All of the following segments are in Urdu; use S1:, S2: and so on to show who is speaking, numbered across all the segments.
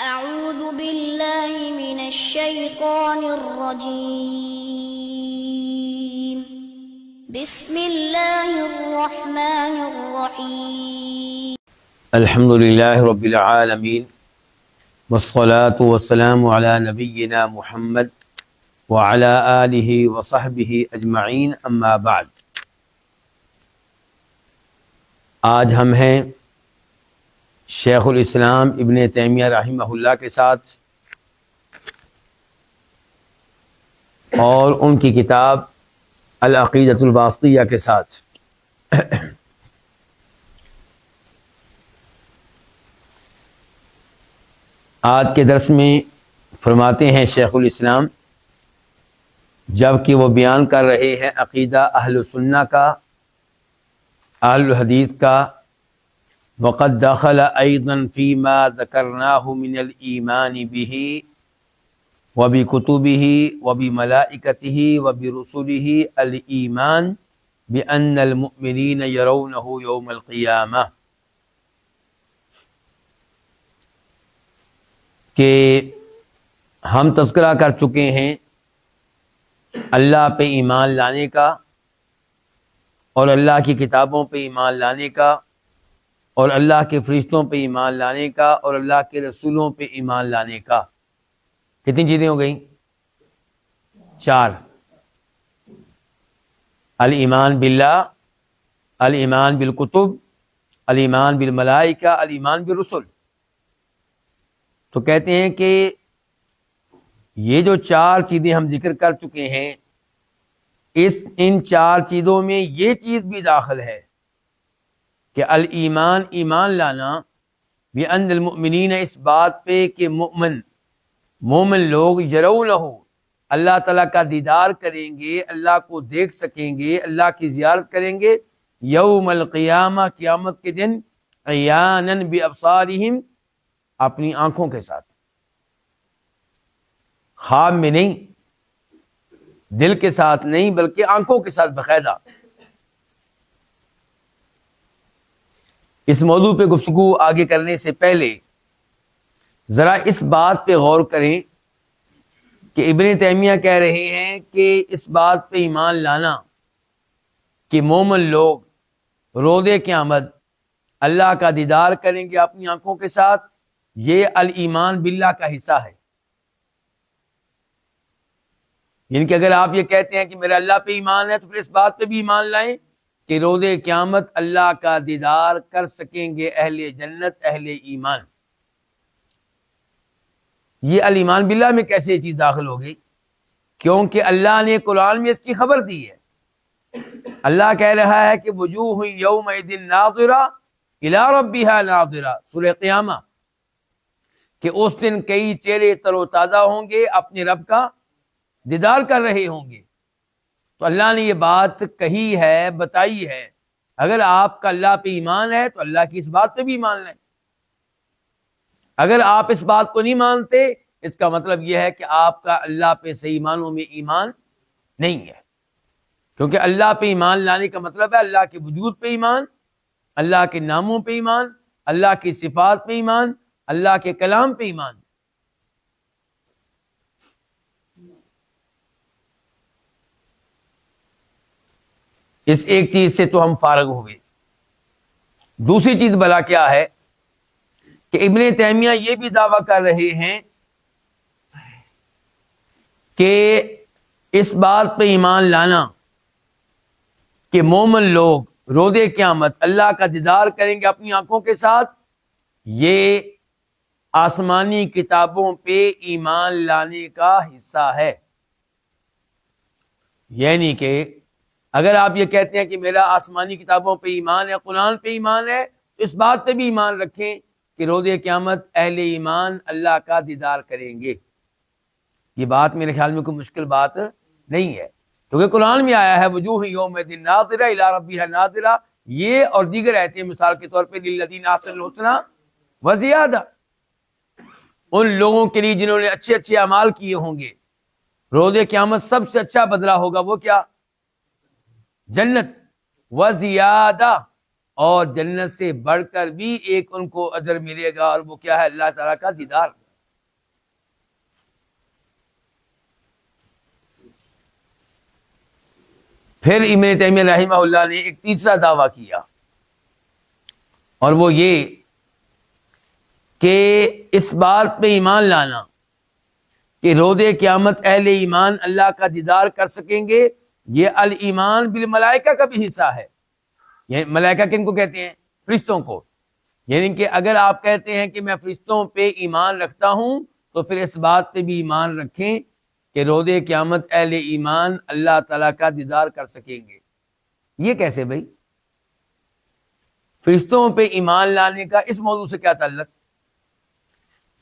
S1: أعوذ بالله من الشيطان الرجيم بسم الله الرحمن الرحيم
S2: الحمد لله رب العالمين والصلاة والسلام على نبينا محمد وعلى آله وصحبه أجمعين اما بعد۔ آج ہم ہیں شیخ الاسلام ابن تیمیہ رحمہ اللہ کے ساتھ اور ان کی کتاب العقیدۃ الواسطیہ کے ساتھ۔ آج کے درس میں فرماتے ہیں شیخ الاسلام، جب کہ وہ بیان کر رہے ہیں عقیدہ اہل سنہ کا، اہل الحدیث کا، وقد دخل ايضا فيما ذكرناه من الايمان به وبكتبه وبملائكته وبرسله الايمان بان المؤمنين يرونه يوم القيامه، کہ ہم تذکرہ کر چکے ہیں اللہ پہ ایمان لانے کا اور اللہ کی کتابوں پہ ایمان لانے کا اور اللہ کے فرشتوں پہ ایمان لانے کا اور اللہ کے رسولوں پہ ایمان لانے کا۔ کتنی چیزیں ہو گئیں؟ 4۔ الایمان باللہ، الایمان بالکتب، الایمان بالملائکہ، الایمان بالرسل۔ تو کہتے ہیں کہ یہ جو 4 چیزیں ہم ذکر کر چکے ہیں، ان 4 چیزوں میں یہ چیز بھی داخل ہے کہ الایمان، ایمان لانا، بأن المؤمنین، اس بات پہ کہ مومن لوگ یرونہ، اللہ تعالیٰ کا دیدار کریں گے، اللہ کو دیکھ سکیں گے، اللہ کی زیارت کریں گے یوم القیامہ، قیامت کے دن، عیانا بابصارہم، اپنی آنکھوں کے ساتھ، خواب میں نہیں، دل کے ساتھ نہیں، بلکہ آنکھوں کے ساتھ باقاعدہ۔ اس موضوع پہ گفتگو آگے کرنے سے پہلے ذرا اس بات پہ غور کریں کہ ابن تیمیہ کہہ رہے ہیں کہ اس بات پہ ایمان لانا کہ مومن لوگ روز قیامت اللہ کا دیدار کریں گے اپنی آنکھوں کے ساتھ، یہ الایمان باللہ کا حصہ ہے۔ یعنی کہ اگر آپ یہ کہتے ہیں کہ میرا اللہ پہ ایمان ہے، تو پھر اس بات پہ بھی ایمان لائیں کہ روز قیامت اللہ کا دیدار کر سکیں گے اہل جنت، اہل ایمان۔ یہ الایمان باللہ میں کیسے یہ چیز داخل ہو گئی؟ کیونکہ اللہ نے قرآن میں اس کی خبر دی ہے۔ اللہ کہہ رہا ہے کہ وجوہ یومئذ ناظرہ الی ربہا ناظرہ، سورہ قیامہ، کہ اس دن کئی چہرے تر و تازہ ہوں گے، اپنے رب کا دیدار کر رہے ہوں گے۔ تو اللہ نے یہ بات کہی ہے، بتائی ہے۔ اگر آپ کا اللہ پہ ایمان ہے تو اللہ کی اس بات پہ بھی ایمان لیں۔ اگر آپ اس بات کو نہیں مانتے، اس کا مطلب یہ ہے کہ آپ کا اللہ پہ صحیح معنوں میں ایمان نہیں ہے، کیونکہ اللہ پہ ایمان لانے کا مطلب ہے اللہ کے وجود پہ ایمان، اللہ کے ناموں پہ ایمان، اللہ کی صفات پہ ایمان، اللہ کے کلام پہ ایمان۔ اس ایک چیز سے تو ہم فارغ ہو گئے۔ دوسری چیز بلا کیا ہے کہ ابن تیمیہ یہ بھی دعویٰ کر رہے ہیں کہ اس بات پہ ایمان لانا کہ مومن لوگ روز قیامت اللہ کا دیدار کریں گے اپنی آنکھوں کے ساتھ، یہ آسمانی کتابوں پہ ایمان لانے کا حصہ ہے۔ یعنی کہ اگر آپ یہ کہتے ہیں کہ میرا آسمانی کتابوں پہ ایمان ہے، قرآن پہ ایمان ہے، تو اس بات پہ بھی ایمان رکھیں کہ روز قیامت اہل ایمان اللہ کا دیدار کریں گے۔ یہ بات میرے خیال میں کوئی مشکل بات نہیں ہے، کیونکہ قرآن میں آیا ہے وجوہ یومئذ ناظرہ الی ربہا ناظرہ، یہ اور دیگر آیتیں مثال کے طور پہ للذین احسنوا الحسنی وزیادہ، ان لوگوں کے لیے جنہوں نے اچھے اچھے اعمال کیے ہوں گے، روز قیامت سب سے اچھا بدلہ ہوگا، وہ کیا؟ جنت، وزیادہ، اور جنت سے بڑھ کر بھی ایک ان کو اجر ملے گا، اور وہ کیا ہے؟ اللہ تعالیٰ کا دیدار۔ پھر ابن تیمیہ رحمہ اللہ نے ایک تیسرا دعویٰ کیا، اور وہ یہ کہ اس بات پہ ایمان لانا کہ روز قیامت اہل ایمان اللہ کا دیدار کر سکیں گے، یہ الایمان بالملائکہ کا بھی حصہ ہے۔ یہ ملائکہ کن کو کہتے ہیں؟ فرشتوں کو۔ یعنی کہ اگر آپ کہتے ہیں کہ میں فرشتوں پہ ایمان رکھتا ہوں تو پھر اس بات پہ بھی ایمان رکھیں کہ روز قیامت اہل ایمان اللہ تعالیٰ کا دیدار کر سکیں گے۔ یہ کیسے بھائی؟ فرشتوں پہ ایمان لانے کا اس موضوع سے کیا تعلق؟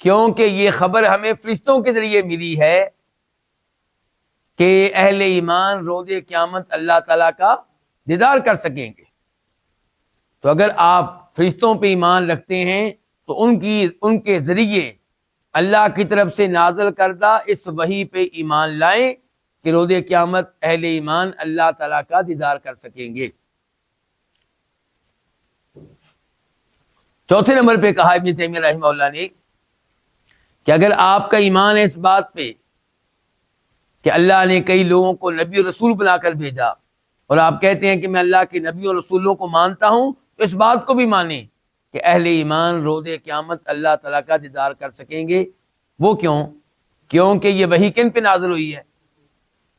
S2: کیونکہ یہ خبر ہمیں فرشتوں کے ذریعے ملی ہے کہ اہل ایمان روز قیامت اللہ تعالیٰ کا دیدار کر سکیں گے۔ تو اگر آپ فرشتوں پہ ایمان رکھتے ہیں تو ان کے ذریعے اللہ کی طرف سے نازل کردہ اس وحی پہ ایمان لائیں کہ روز قیامت اہل ایمان اللہ تعالیٰ کا دیدار کر سکیں گے۔ چوتھے نمبر پہ کہا ابن تیمیہ رحمہ اللہ نے کہ اگر آپ کا ایمان ہے اس بات پہ کہ اللہ نے کئی لوگوں کو نبی اور رسول بنا کر بھیجا، اور آپ کہتے ہیں کہ میں اللہ کے نبی اور رسولوں کو مانتا ہوں، تو اس بات کو بھی مانیں کہ اہل ایمان روز قیامت اللہ تعالیٰ کا دیدار کر سکیں گے۔ وہ کیوں؟ کیونکہ یہ وحی کن پہ نازل ہوئی ہے؟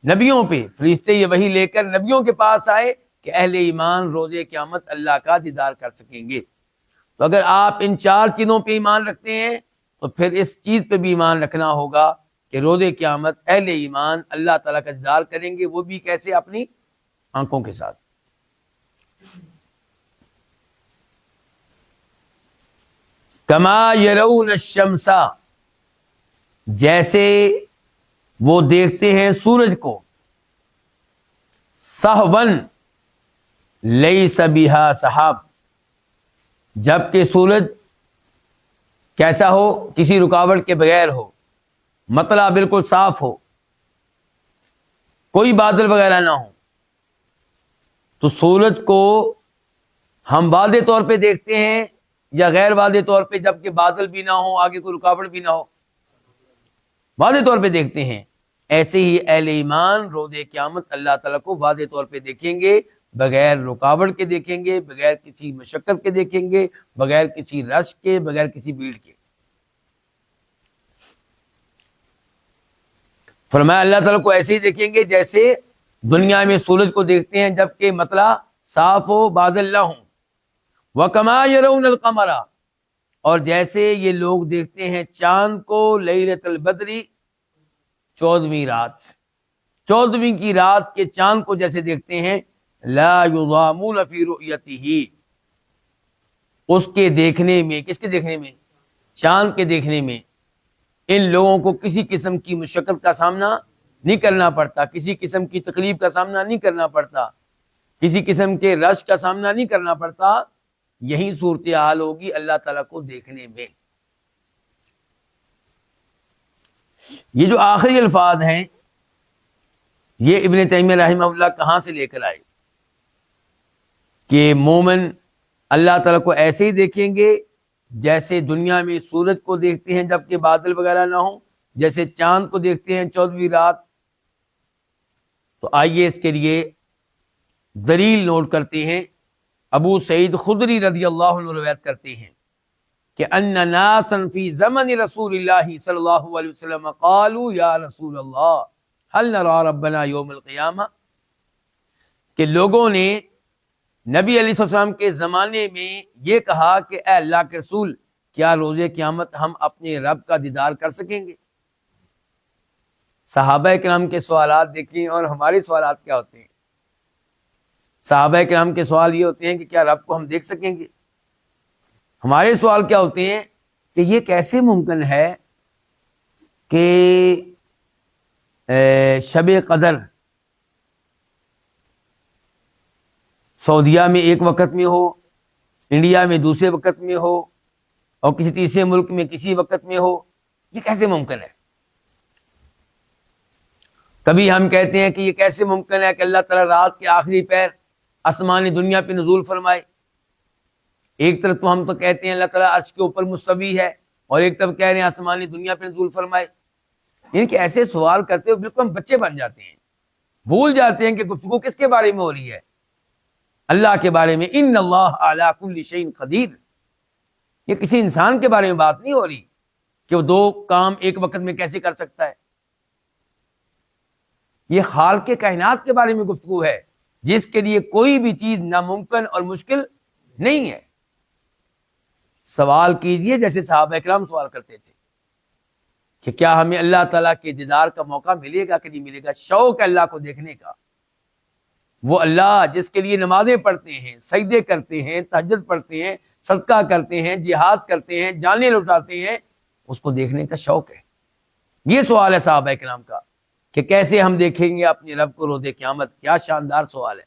S2: نبیوں پہ۔ فرشتے یہ وحی لے کر نبیوں کے پاس آئے کہ اہل ایمان روز قیامت اللہ کا دیدار کر سکیں گے۔ تو اگر آپ ان چار چیزوں پہ ایمان رکھتے ہیں تو پھر اس چیز پہ بھی ایمان رکھنا ہوگا کہ روز قیامت اہل ایمان اللہ تعالیٰ کا دیدار کریں گے، وہ بھی کیسے؟ اپنی آنکھوں کے ساتھ۔ کما یرون الشمس، جیسے وہ دیکھتے ہیں سورج کو، سہون لیس بہا سحاب، جبکہ سورج کیسا ہو؟ کسی رکاوٹ کے بغیر ہو، مطلع بالکل صاف ہو، کوئی بادل وغیرہ نہ ہو۔ تو سورج کو ہم واضح طور پہ دیکھتے ہیں یا غیر واضح طور پہ؟ جبکہ بادل بھی نہ ہو، آگے کوئی رکاوٹ بھی نہ ہو، واضح طور پہ دیکھتے ہیں۔ ایسے ہی اہل ایمان روز قیامت اللہ تعالیٰ کو واضح طور پہ دیکھیں گے، بغیر رکاوٹ کے دیکھیں گے، بغیر کسی مشقت کے دیکھیں گے، بغیر کسی رش کے، بغیر کسی بھیڑ کے۔ فرمایا اللہ تعالیٰ کو ایسے ہی دیکھیں گے جیسے دنیا میں سورج کو دیکھتے ہیں جبکہ مطلع صاف ہو، بادل نہ ہوں۔ وَكَمَا يَرَوْنَ الْقَمَرَ، اور جیسے یہ لوگ دیکھتے ہیں چاند کو، لیلۃ البدر، 14ویں رات، 14ویں کی رات کے چاند کو جیسے دیکھتے ہیں، لا يضامون فی رؤیتہ، اس کے دیکھنے میں، کس کے دیکھنے میں؟ چاند کے دیکھنے میں ان لوگوں کو کسی قسم کی مشقت کا سامنا نہیں کرنا پڑتا، کسی قسم کی تکلیف کا سامنا نہیں کرنا پڑتا، کسی قسم کے رش کا سامنا نہیں کرنا پڑتا۔ یہی صورتحال ہوگی اللہ تعالیٰ کو دیکھنے میں۔ یہ جو آخری الفاظ ہیں یہ ابن تیمیہ رحمہ اللہ کہاں سے لے کر آئے کہ مومن اللہ تعالیٰ کو ایسے ہی دیکھیں گے جیسے دنیا میں سورج کو دیکھتے ہیں جبکہ بادل وغیرہ نہ ہوں، جیسے چاند کو دیکھتے ہیں 14ویں رات۔ تو آئیے اس کے لیے دلیل نوٹ کرتے ہیں۔ ابو سعید خدری رضی اللہ عنہ روایت کرتے ہیں کہ ان ناسا فی زمن رسول اللہ صلی اللہ علیہ وسلم قالوا یا رسول اللہ هل نرى ربنا یوم القیامہ، کہ لوگوں نے نبی علیہ السلام کے زمانے میں یہ کہا کہ اے اللہ کے رسول، کیا روز قیامت ہم اپنے رب کا دیدار کر سکیں گے؟ صحابہ کرام کے سوالات دیکھیں اور ہمارے سوالات کیا ہوتے ہیں۔ صحابہ کرام کے سوال یہ ہوتے ہیں کہ کیا رب کو ہم دیکھ سکیں گے؟ ہمارے سوال کیا ہوتے ہیں کہ یہ کیسے ممکن ہے کہ شب قدر سعودیہ میں ایک وقت میں ہو، انڈیا میں دوسرے وقت میں ہو، اور کسی تیسرے ملک میں کسی وقت میں ہو؟ یہ کیسے ممکن ہے؟ کبھی ہم کہتے ہیں کہ یہ کیسے ممکن ہے کہ اللہ تعالیٰ رات کے آخری پہر آسمانی دنیا پہ نزول فرمائے۔ ایک طرف تو ہم تو کہتے ہیں اللہ تعالیٰ عرش کے اوپر مستوی ہے، اور ایک طرف کہہ رہے ہیں آسمانی دنیا پہ نزول فرمائے۔ یعنی کہ ایسے سوال کرتے ہوئے بالکل ہم بچے بن جاتے ہیں بھول جاتے ہیں کہ گفتگو کس کے بارے میں ہو رہی ہے، اللہ کے بارے میں۔ ان اللہ علی کل شیء قدیر، یہ کسی انسان کے بارے میں بات نہیں ہو رہی کہ وہ دو کام ایک وقت میں کیسے کر سکتا ہے، یہ خالق کائنات کے بارے میں گفتگو ہے، جس کے لیے کوئی بھی چیز ناممکن اور مشکل نہیں ہے۔ سوال کیجئے جیسے صحابہ اکرام سوال کرتے تھے کہ کیا ہمیں اللہ تعالیٰ کے دیدار کا موقع ملے گا کہ نہیں ملے گا، شوق ہے اللہ کو دیکھنے کا۔ وہ اللہ جس کے لیے نمازیں پڑھتے ہیں، سجدے کرتے ہیں، تہجد پڑھتے ہیں، صدقہ کرتے ہیں، جہاد کرتے ہیں، جانیں لٹاتے ہیں، اس کو دیکھنے کا شوق ہے۔ یہ سوال ہے صحابہ اکرام کا کہ کیسے ہم دیکھیں گے اپنے رب کو روز قیامت۔ کیا شاندار سوال ہے۔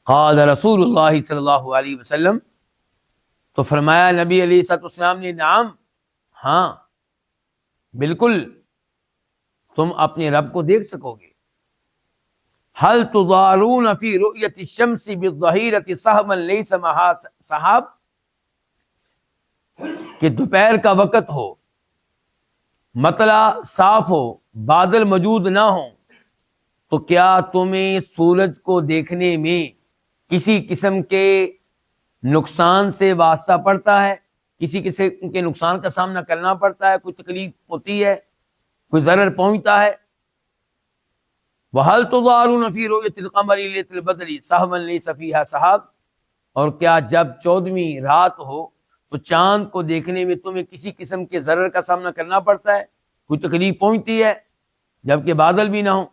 S2: قال رسول اللہ صلی اللہ علیہ وسلم، تو فرمایا نبی علیہ الصلوۃ والسلام نے، نعم، ہاں بالکل تم اپنے رب کو دیکھ سکو گے۔ هل تضارون فی رؤیت الشمس بالظہیرۃ سہما لیس معها سحاب، کہ دوپہر کا وقت ہو، مطلع صاف ہو، بادل موجود نہ ہوں، تو کیا تمہیں سورج کو دیکھنے میں کسی قسم کے نقصان سے واسطہ پڑتا ہے، کسی قسم کے نقصان کا سامنا کرنا پڑتا ہے، کوئی تکلیف ہوتی ہے، کوئی ضرر پہنچتا ہے؟ وَهَلْ تُضَارُونَ فِي رُؤْيَةِ الْقَمَرِ لَيْلَةَ الْبَدْرِ سَهْمًا لَيْسَ فِيهَا سَحَابٌ، اور کیا جب 14ویں رات ہو تو چاند کو دیکھنے میں تمہیں کسی قسم کے ضرر کا سامنا کرنا پڑتا ہے، کوئی تکلیف پہنچتی ہے جبکہ بادل بھی نہ ہوں؟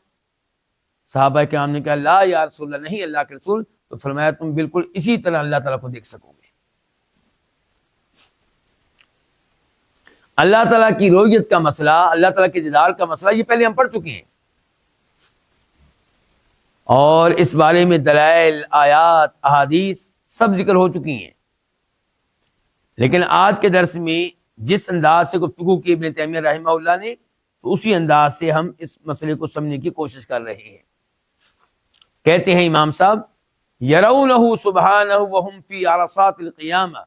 S2: صحابہ کرام نے کہا لا یا رسول اللہ، نہیں اللہ کے رسول۔ تو فرمایا تم بالکل اسی طرح اللہ تعالیٰ کو دیکھ سکو گے۔ اللہ تعالیٰ کی رؤیت کا مسئلہ، اللہ تعالیٰ کے دیدار کا مسئلہ، یہ پہلے ہم پڑھ چکے ہیں، اور اس بارے میں دلائل، آیات، احادیث سب ذکر ہو چکی ہیں۔ لیکن آج کے درس میں جس انداز سے گفتگو کی ابن تیمیہ رحمہ اللہ نے، تو اسی انداز سے ہم اس مسئلے کو سمجھنے کی کوشش کر رہے ہیں۔ کہتے ہیں امام صاحب، یرونہ سبحانہ وہم فی عرصات القیامہ،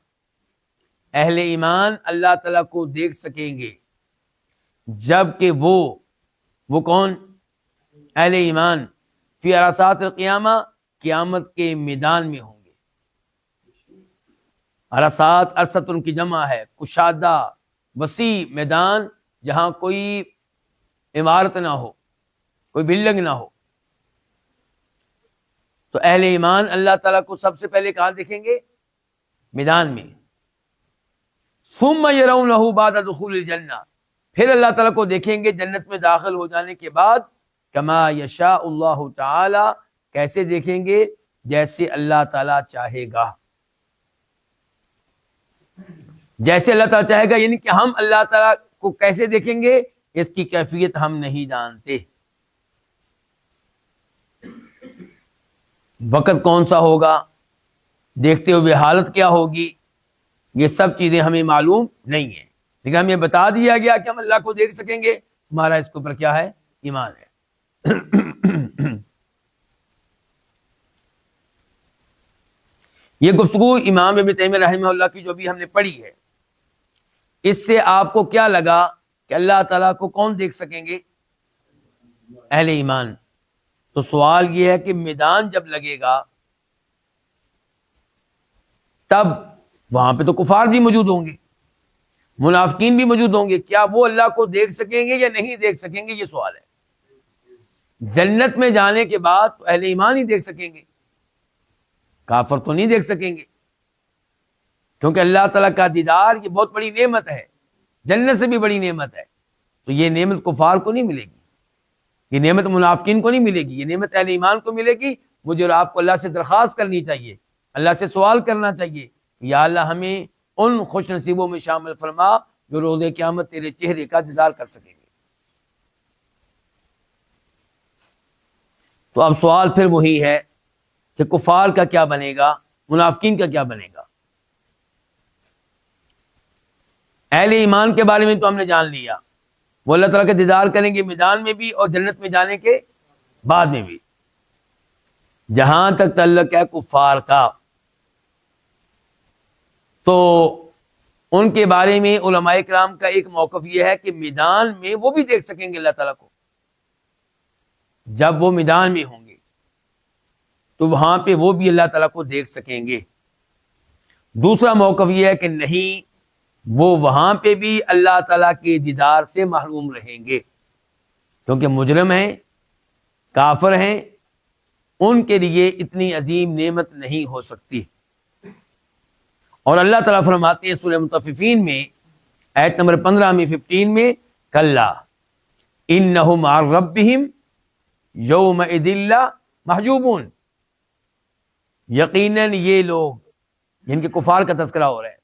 S2: اہل ایمان اللہ تعالیٰ کو دیکھ سکیں گے جبکہ وہ کون؟ اہل ایمان فی عرصات القیامہ، قیامت کے میدان میں ہوں گے۔ عرصات، عرصت ان کی جمع ہے، کشادہ وسیع میدان جہاں کوئی عمارت نہ ہو، کوئی بلڈنگ نہ ہو۔ تو اہل ایمان اللہ تعالیٰ کو سب سے پہلے کہاں دیکھیں گے؟ میدان میں۔ ثم یرونہ بعد دخول الجنہ، پھر اللہ تعالیٰ کو دیکھیں گے جنت میں داخل ہو جانے کے بعد، کما یشاء اللہ تعالی، کیسے دیکھیں گے؟ جیسے اللہ تعالیٰ چاہے گا۔ جیسے اللہ تعالیٰ چاہے گا، یعنی کہ ہم اللہ تعالیٰ کو کیسے دیکھیں گے اس کی کیفیت ہم نہیں جانتے۔ وقت کون سا ہوگا، دیکھتے ہوئے حالت کیا ہوگی، یہ سب چیزیں ہمیں معلوم نہیں ہیں، لیکن ہمیں بتا دیا گیا کہ ہم اللہ کو دیکھ سکیں گے، ہمارا اس کے اوپر کیا ہے؟ ایمان ہے۔ یہ گفتگو امام ابن تیمیہ رحمہ اللہ کی جو بھی ہم نے پڑھی ہے، اس سے آپ کو کیا لگا کہ اللہ تعالیٰ کو کون دیکھ سکیں گے؟ اہل ایمان۔ تو سوال یہ ہے کہ میدان جب لگے گا تب وہاں پہ تو کفار بھی موجود ہوں گے، منافقین بھی موجود ہوں گے، کیا وہ اللہ کو دیکھ سکیں گے یا نہیں دیکھ سکیں گے؟ یہ سوال ہے۔ جنت میں جانے کے بعد تو اہل ایمان ہی دیکھ سکیں گے، کافر تو نہیں دیکھ سکیں گے، کیونکہ اللہ تعالیٰ کا دیدار یہ بہت بڑی نعمت ہے، جنت سے بھی بڑی نعمت ہے۔ تو یہ نعمت کفار کو نہیں ملے گی، یہ نعمت منافقین کو نہیں ملے گی، یہ نعمت اہل ایمان کو ملے گی۔ مجھے اور آپ کو اللہ سے درخواست کرنی چاہیے، اللہ سے سوال کرنا چاہیے، یا اللہ ہمیں ان خوش نصیبوں میں شامل فرما جو روز قیامت تیرے چہرے کا دیدار کر سکیں گے۔ تو اب سوال پھر وہی ہے کہ کفار کا کیا بنے گا، منافقین کا کیا بنے گا؟ اہل ایمان کے بارے میں تو ہم نے جان لیا، وہ اللہ تعالیٰ کا دیدار کریں گے میدان میں بھی اور جنت میں جانے کے بعد میں بھی۔ جہاں تک تعلق ہے کفار کا، تو ان کے بارے میں علماء کرام کا ایک موقف یہ ہے کہ میدان میں وہ بھی دیکھ سکیں گے اللہ تعالیٰ کو، جب وہ میدان میں ہوں گے تو وہاں پہ وہ بھی اللہ تعالیٰ کو دیکھ سکیں گے۔ دوسرا موقف یہ ہے کہ نہیں، وہ وہاں پہ بھی اللہ تعالیٰ کے دیدار سے محروم رہیں گے، کیونکہ مجرم ہیں، کافر ہیں، ان کے لیے اتنی عظیم نعمت نہیں ہو سکتی۔ اور اللہ تعالیٰ فرماتے ہیں سورہ مطففین میں آیت نمبر 15 میں 15 میں، کلا انہم عن ربہم یومئذ محجوبون، یقیناً یہ لوگ جن کے کفار کا تذکرہ ہو رہا ہے،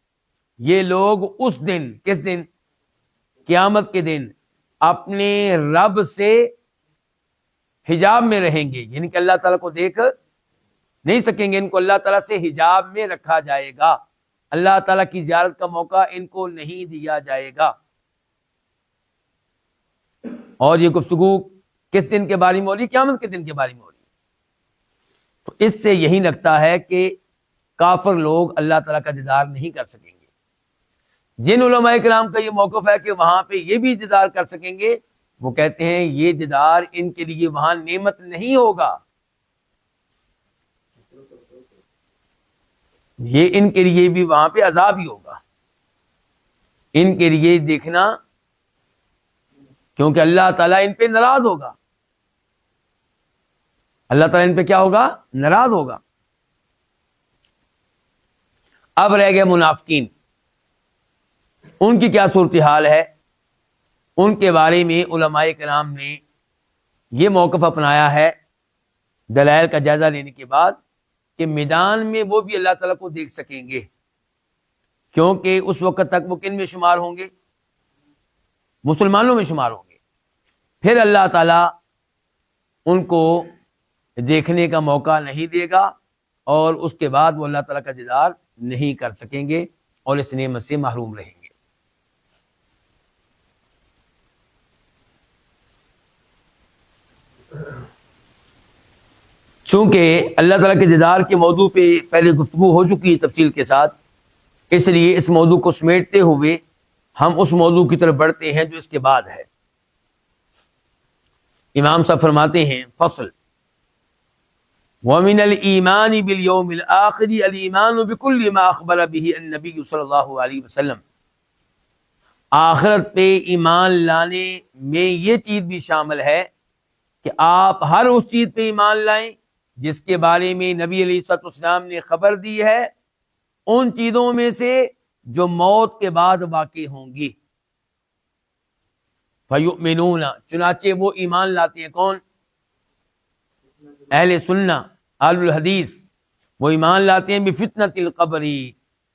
S2: یہ لوگ اس دن، کس دن؟ قیامت کے دن اپنے رب سے حجاب میں رہیں گے، یعنی کہ اللہ تعالیٰ کو دیکھ نہیں سکیں گے، ان کو اللہ تعالیٰ سے حجاب میں رکھا جائے گا، اللہ تعالیٰ کی زیارت کا موقع ان کو نہیں دیا جائے گا۔ اور یہ گفتگو کس دن کے بارے میں ہو رہی ہے؟ قیامت کے دن کے بارے میں ہو رہی ہے۔ تو اس سے یہی لگتا ہے کہ کافر لوگ اللہ تعالیٰ کا دیدار نہیں کر سکیں گے۔ جن علماء کرام کا یہ موقف ہے کہ وہاں پہ یہ بھی دیدار کر سکیں گے، وہ کہتے ہیں یہ دیدار ان کے لیے وہاں نعمت نہیں ہوگا، یہ ان کے لیے بھی وہاں پہ عذاب ہی ہوگا، ان کے لیے دیکھنا، کیونکہ اللہ تعالیٰ ان پہ ناراض ہوگا، اللہ تعالیٰ ان پہ کیا ہوگا؟ ناراض ہوگا۔ اب رہ گئے منافقین، ان کی کیا صورتحال ہے؟ ان کے بارے میں علماء کرام نے یہ موقف اپنایا ہے دلائل کا جائزہ لینے کے بعد کہ میدان میں وہ بھی اللہ تعالیٰ کو دیکھ سکیں گے، کیونکہ اس وقت تک وہ کن میں شمار ہوں گے؟ مسلمانوں میں شمار ہوں گے، پھر اللہ تعالیٰ ان کو دیکھنے کا موقع نہیں دے گا، اور اس کے بعد وہ اللہ تعالیٰ کا دیدار نہیں کر سکیں گے اور اس نعمت سے محروم رہیں گے۔ چونکہ اللہ تعالیٰ کے دیدار کے موضوع پہ پہلے گفتگو ہو چکی ہے تفصیل کے ساتھ، اس لیے اس موضوع کو سمیٹتے ہوئے ہم اس موضوع کی طرف بڑھتے ہیں جو اس کے بعد ہے۔ امام صاحب فرماتے ہیں فصل وَمِنَ الْإِيمَانِ بِالْيَوْمِ الْآخِرِ الْإِيمَانُ بِكُلِّ مَا أَخْبَرَ بِهِ النَّبِيُّ صلی اللہ علیہ وسلم، آخرت پہ ایمان لانے میں یہ چیز بھی شامل ہے کہ آپ ہر اس چیز پہ ایمان لائیں جس کے بارے میں نبی علیہ الصلوۃ والسلام نے خبر دی ہے، ان چیزوں میں سے جو موت کے بعد واقع ہوں گی۔ فَيُؤْمِنُونَ، چنانچہ وہ ایمان لاتے ہیں، کون؟ اہل سنہ، اہل الحدیث، وہ ایمان لاتے ہیں بفتنۃ القبر،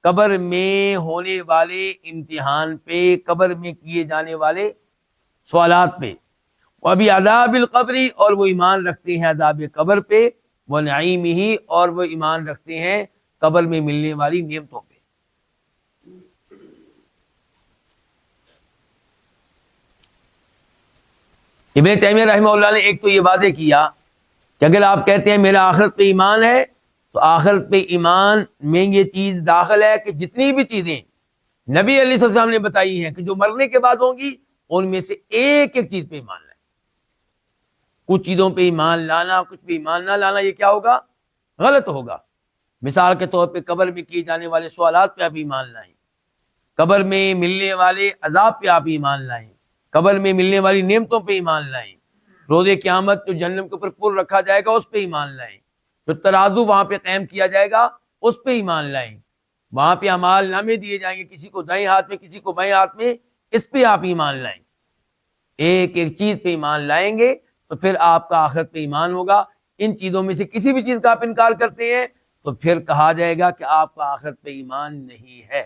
S2: قبر میں ہونے والے امتحان پہ، قبر میں کیے جانے والے سوالات پہ، وَبِعَذَابِ عذاب القبر، اور وہ ایمان رکھتے ہیں عذاب قبر پہ، وَنَعِیمِهِ، اور وہ ایمان رکھتے ہیں قبر میں ملنے والی نعمتوں پہ۔ ابن تیمیہ رحمہ اللہ نے ایک تو یہ واضح کیا کہ اگر آپ کہتے ہیں میرا آخرت پہ ایمان ہے، تو آخرت پہ ایمان میں یہ چیز داخل ہے کہ جتنی بھی چیزیں نبی علیہ السلام نے بتائی ہیں کہ جو مرنے کے بعد ہوں گی، ان میں سے ایک ایک چیز پہ ایمان لائیں۔ کچھ چیزوں پہ ایمان لانا، کچھ پہ ایمان نہ لانا، یہ کیا ہوگا؟ غلط ہوگا۔ مثال کے طور پہ قبر میں کیے جانے والے سوالات پہ آپ ایمان لائیں، قبر میں ملنے والے عذاب پہ آپ ایمان لائیں، قبر میں ملنے والی نعمتوں پہ ایمان لائیں، روز قیامت جو جہنم کے اوپر پل رکھا جائے گا اس پہ ایمان لائیں، جو ترازو وہاں پہ قائم کیا جائے گا اس پہ ایمان لائیں، وہاں پہ اعمال نامے دیے جائیں گے، کسی کو دائیں ہاتھ میں کسی کو بائیں ہاتھ میں، اس پہ آپ ایمان لائیں۔ ایک ایک چیز پہ ایمان لائیں گے تو پھر آپ کا آخرت پہ ایمان ہوگا۔ ان چیزوں میں سے کسی بھی چیز کا آپ انکار کرتے ہیں تو پھر کہا جائے گا کہ آپ کا آخرت پہ ایمان نہیں ہے۔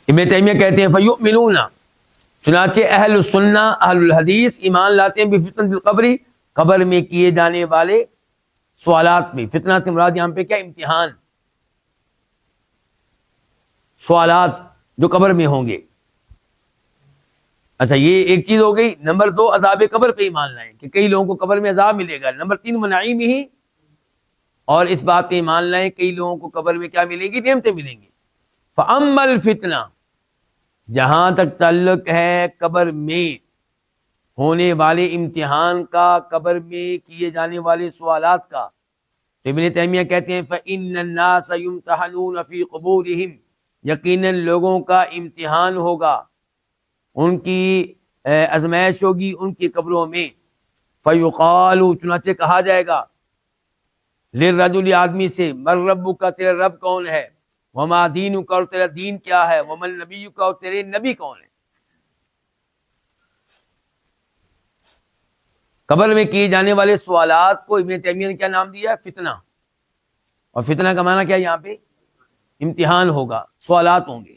S2: ابن تیمیہ کہتے ہیں فَيُؤْمِنُونَ، چنانچہ اہل السنہ، اہل الحدیث ایمان لاتے ہیں بفتنۃ القبر، قبر میں کیے جانے والے سوالات میں۔ فتنہ سے مراد یہاں پہ کیا؟ امتحان، سوالات جو قبر میں ہوں گے۔ اچھا، یہ ایک چیز ہو گئی۔ نمبر 2، عذاب قبر پہ ایمان لائیں کہ کئی لوگوں کو قبر میں عذاب ملے گا۔ نمبر 3، وَنَعِیمِهِ، اور اس بات پہ ایمان لائیں کئی لوگوں کو قبر میں کیا ملے گی؟ نعمتیں ملیں گی. فَأَمَّا الْفِتْنَةُ، جہاں تک تعلق ہے قبر میں ہونے والے امتحان کا، قبر میں کیے جانے والے سوالات کا، تو ابن تیمیہ کہتے ہیں فَإِنَّ النَّاسَ يُمْتَحَنُونَ فِي قُبُورِهِمْ، یقیناً لوگوں کا امتحان ہوگا، ان کی آزمائش ہوگی ان کی قبروں میں. فَيُقَالُ، چنانچہ کہا جائے گا، لِلرَّجُلِ، آدمی سے، مَن رَّبُّکَ، تیرا رب کون ہے، وَمَا دِینُکَ، اور تیرا دین کیا ہے، وَمَن نَبِیُّکَ، اور تیرے نبی کون ہے. قبر میں کیے جانے والے سوالات کو ابن تیمیہ نے کیا نام دیا؟ فتنہ. اور فتنہ کا معنی کیا ہے یہاں پہ؟ امتحان ہوگا، سوالات ہوں گے.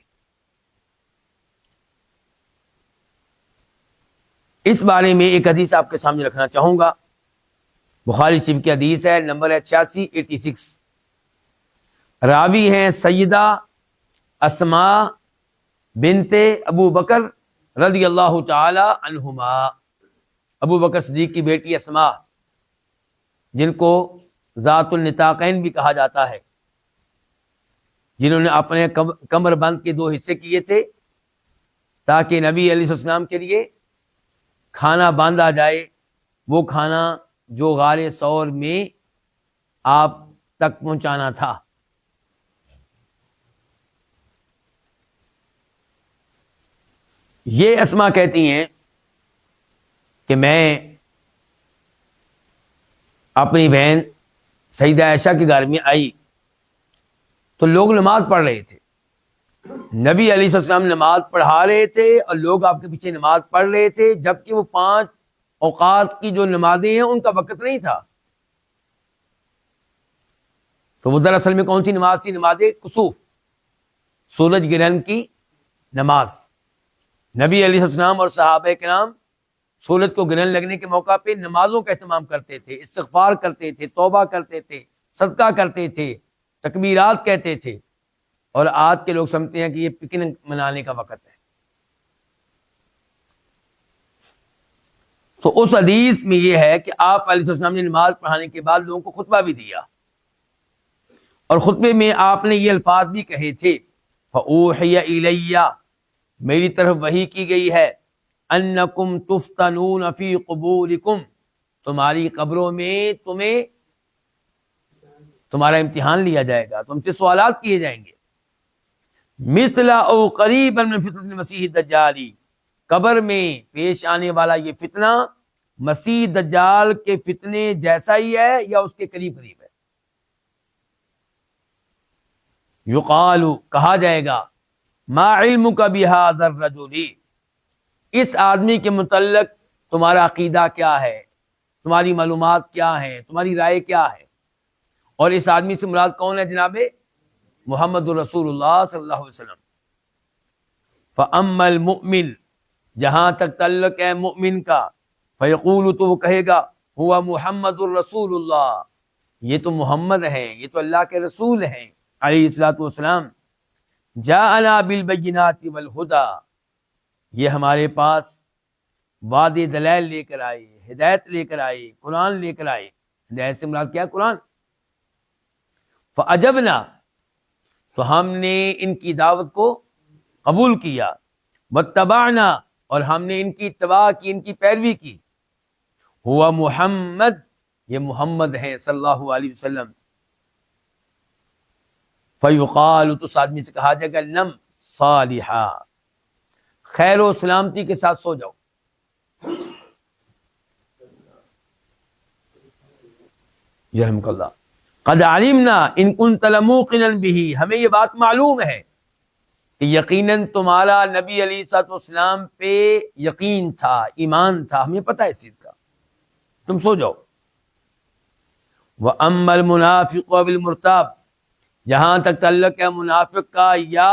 S2: اس بارے میں ایک حدیث آپ کے سامنے رکھنا چاہوں گا. بخاری شریف کی حدیث ہے، نمبر ہے 8686. راوی ہیں سیدہ اسماء بنت ابو بکر رضی اللہ تعالی عنہما، ابو بکر صدیق کی بیٹی اسماء، جن کو ذات النطاقین بھی کہا جاتا ہے، جنہوں نے اپنے کمر بند کے 2 حصے کیے تھے تاکہ نبی علیہ السلام کے لیے کھانا باندھا جائے، وہ کھانا جو غار ثور میں آپ تک پہنچانا تھا. یہ اسماء کہتی ہیں کہ میں اپنی بہن سیدہ عائشہ کے گھر میں آئی تو لوگ نماز پڑھ رہے تھے، نبی علیہ السلام نماز پڑھا رہے تھے اور لوگ آپ کے پیچھے نماز پڑھ رہے تھے، جبکہ وہ 5 اوقات کی جو نمازیں ہیں ان کا وقت نہیں تھا. تو وہ دراصل میں کون سی نماز تھی؟ نماز کسوف، سورج گرہن کی نماز. نبی علیہ السلام اور صحابہ کرام سورج کو گرہن لگنے کے موقع پہ نمازوں کا اہتمام کرتے تھے، استغفار کرتے تھے، توبہ کرتے تھے، صدقہ کرتے تھے، تکبیرات کہتے تھے. اور آج کے لوگ سمجھتے ہیں کہ یہ پکنک منانے کا وقت ہے. تو اس حدیث میں یہ ہے کہ آپ علیہ السلام نے نماز پڑھانے کے بعد لوگوں کو خطبہ بھی دیا، اور خطبے میں آپ نے یہ الفاظ بھی کہے تھے، فَأُوحِيَ إِلَيَّ، میری طرف وحی کی گئی ہے، أَنَّكُمْ تُفْتَنُونَ فِي قُبُورِكُمْ، تمہاری قبروں میں تمہارا امتحان لیا جائے گا، تم سے سوالات کیے جائیں گے. مثل او قریبا من فتنة المسیح الدجال، قبر میں پیش آنے والا یہ فتنہ مسیح دجال کے فتنے جیسا ہی ہے یا اس کے قریب قریب ہے. یقال، کہا جائے گا، ما علمک بہذا الرجل، اس آدمی کے متعلق تمہارا عقیدہ کیا ہے، تمہاری معلومات کیا ہیں، تمہاری رائے کیا ہے. اور اس آدمی سے مراد کون ہے جناب؟ محمد رسول اللہ صلی اللہ علیہ وسلم. فَأَمَّا الْمُؤْمِنُ، جہاں تک تعلق ہے مؤمن کا، فَيَقُولُ، تو وہ کہے گا، هُوَ محمد الرسول اللہ، یہ تو محمد ہیں، یہ تو اللہ کے رسول ہیں علیہ الصلوۃ والسلام. جاءنا بالبینات والہدی، یہ ہمارے پاس وعدے دلائل لے کر آئے، ہدایت لے کر آئے، قرآن لے کر آئے. ہدایت سے مراد کیا؟ قرآن. فَأَجَبْنَا، تو ہم نے ان کی دعوت کو قبول کیا. وَاتَّبَعْنَا، اور ہم نے ان کی اتباع کی، ان کی پیروی کی. ہوا محمد، یہ محمد ہیں صلی اللہ علیہ وسلم. فَيُقَالُ، تو اس آدمی سے کہا جائے گا، نم صالحا، خیر و سلامتی کے ساتھ سو جاؤ. یرحمک اللہ. قد علمنا ان كنت لموقنا به، ہمیں یہ بات معلوم ہے کہ یقیناً تمہارا نبی علیہ الصلوۃ والسلام پہ یقین تھا، ایمان تھا، ہمیں پتہ ہے اس چیز کا، تم سو جاؤ. وَأَمَّا الْمُنَافِقُ وَالْمُرْتَابُ، جہاں تک تعلق ہے منافق کا یا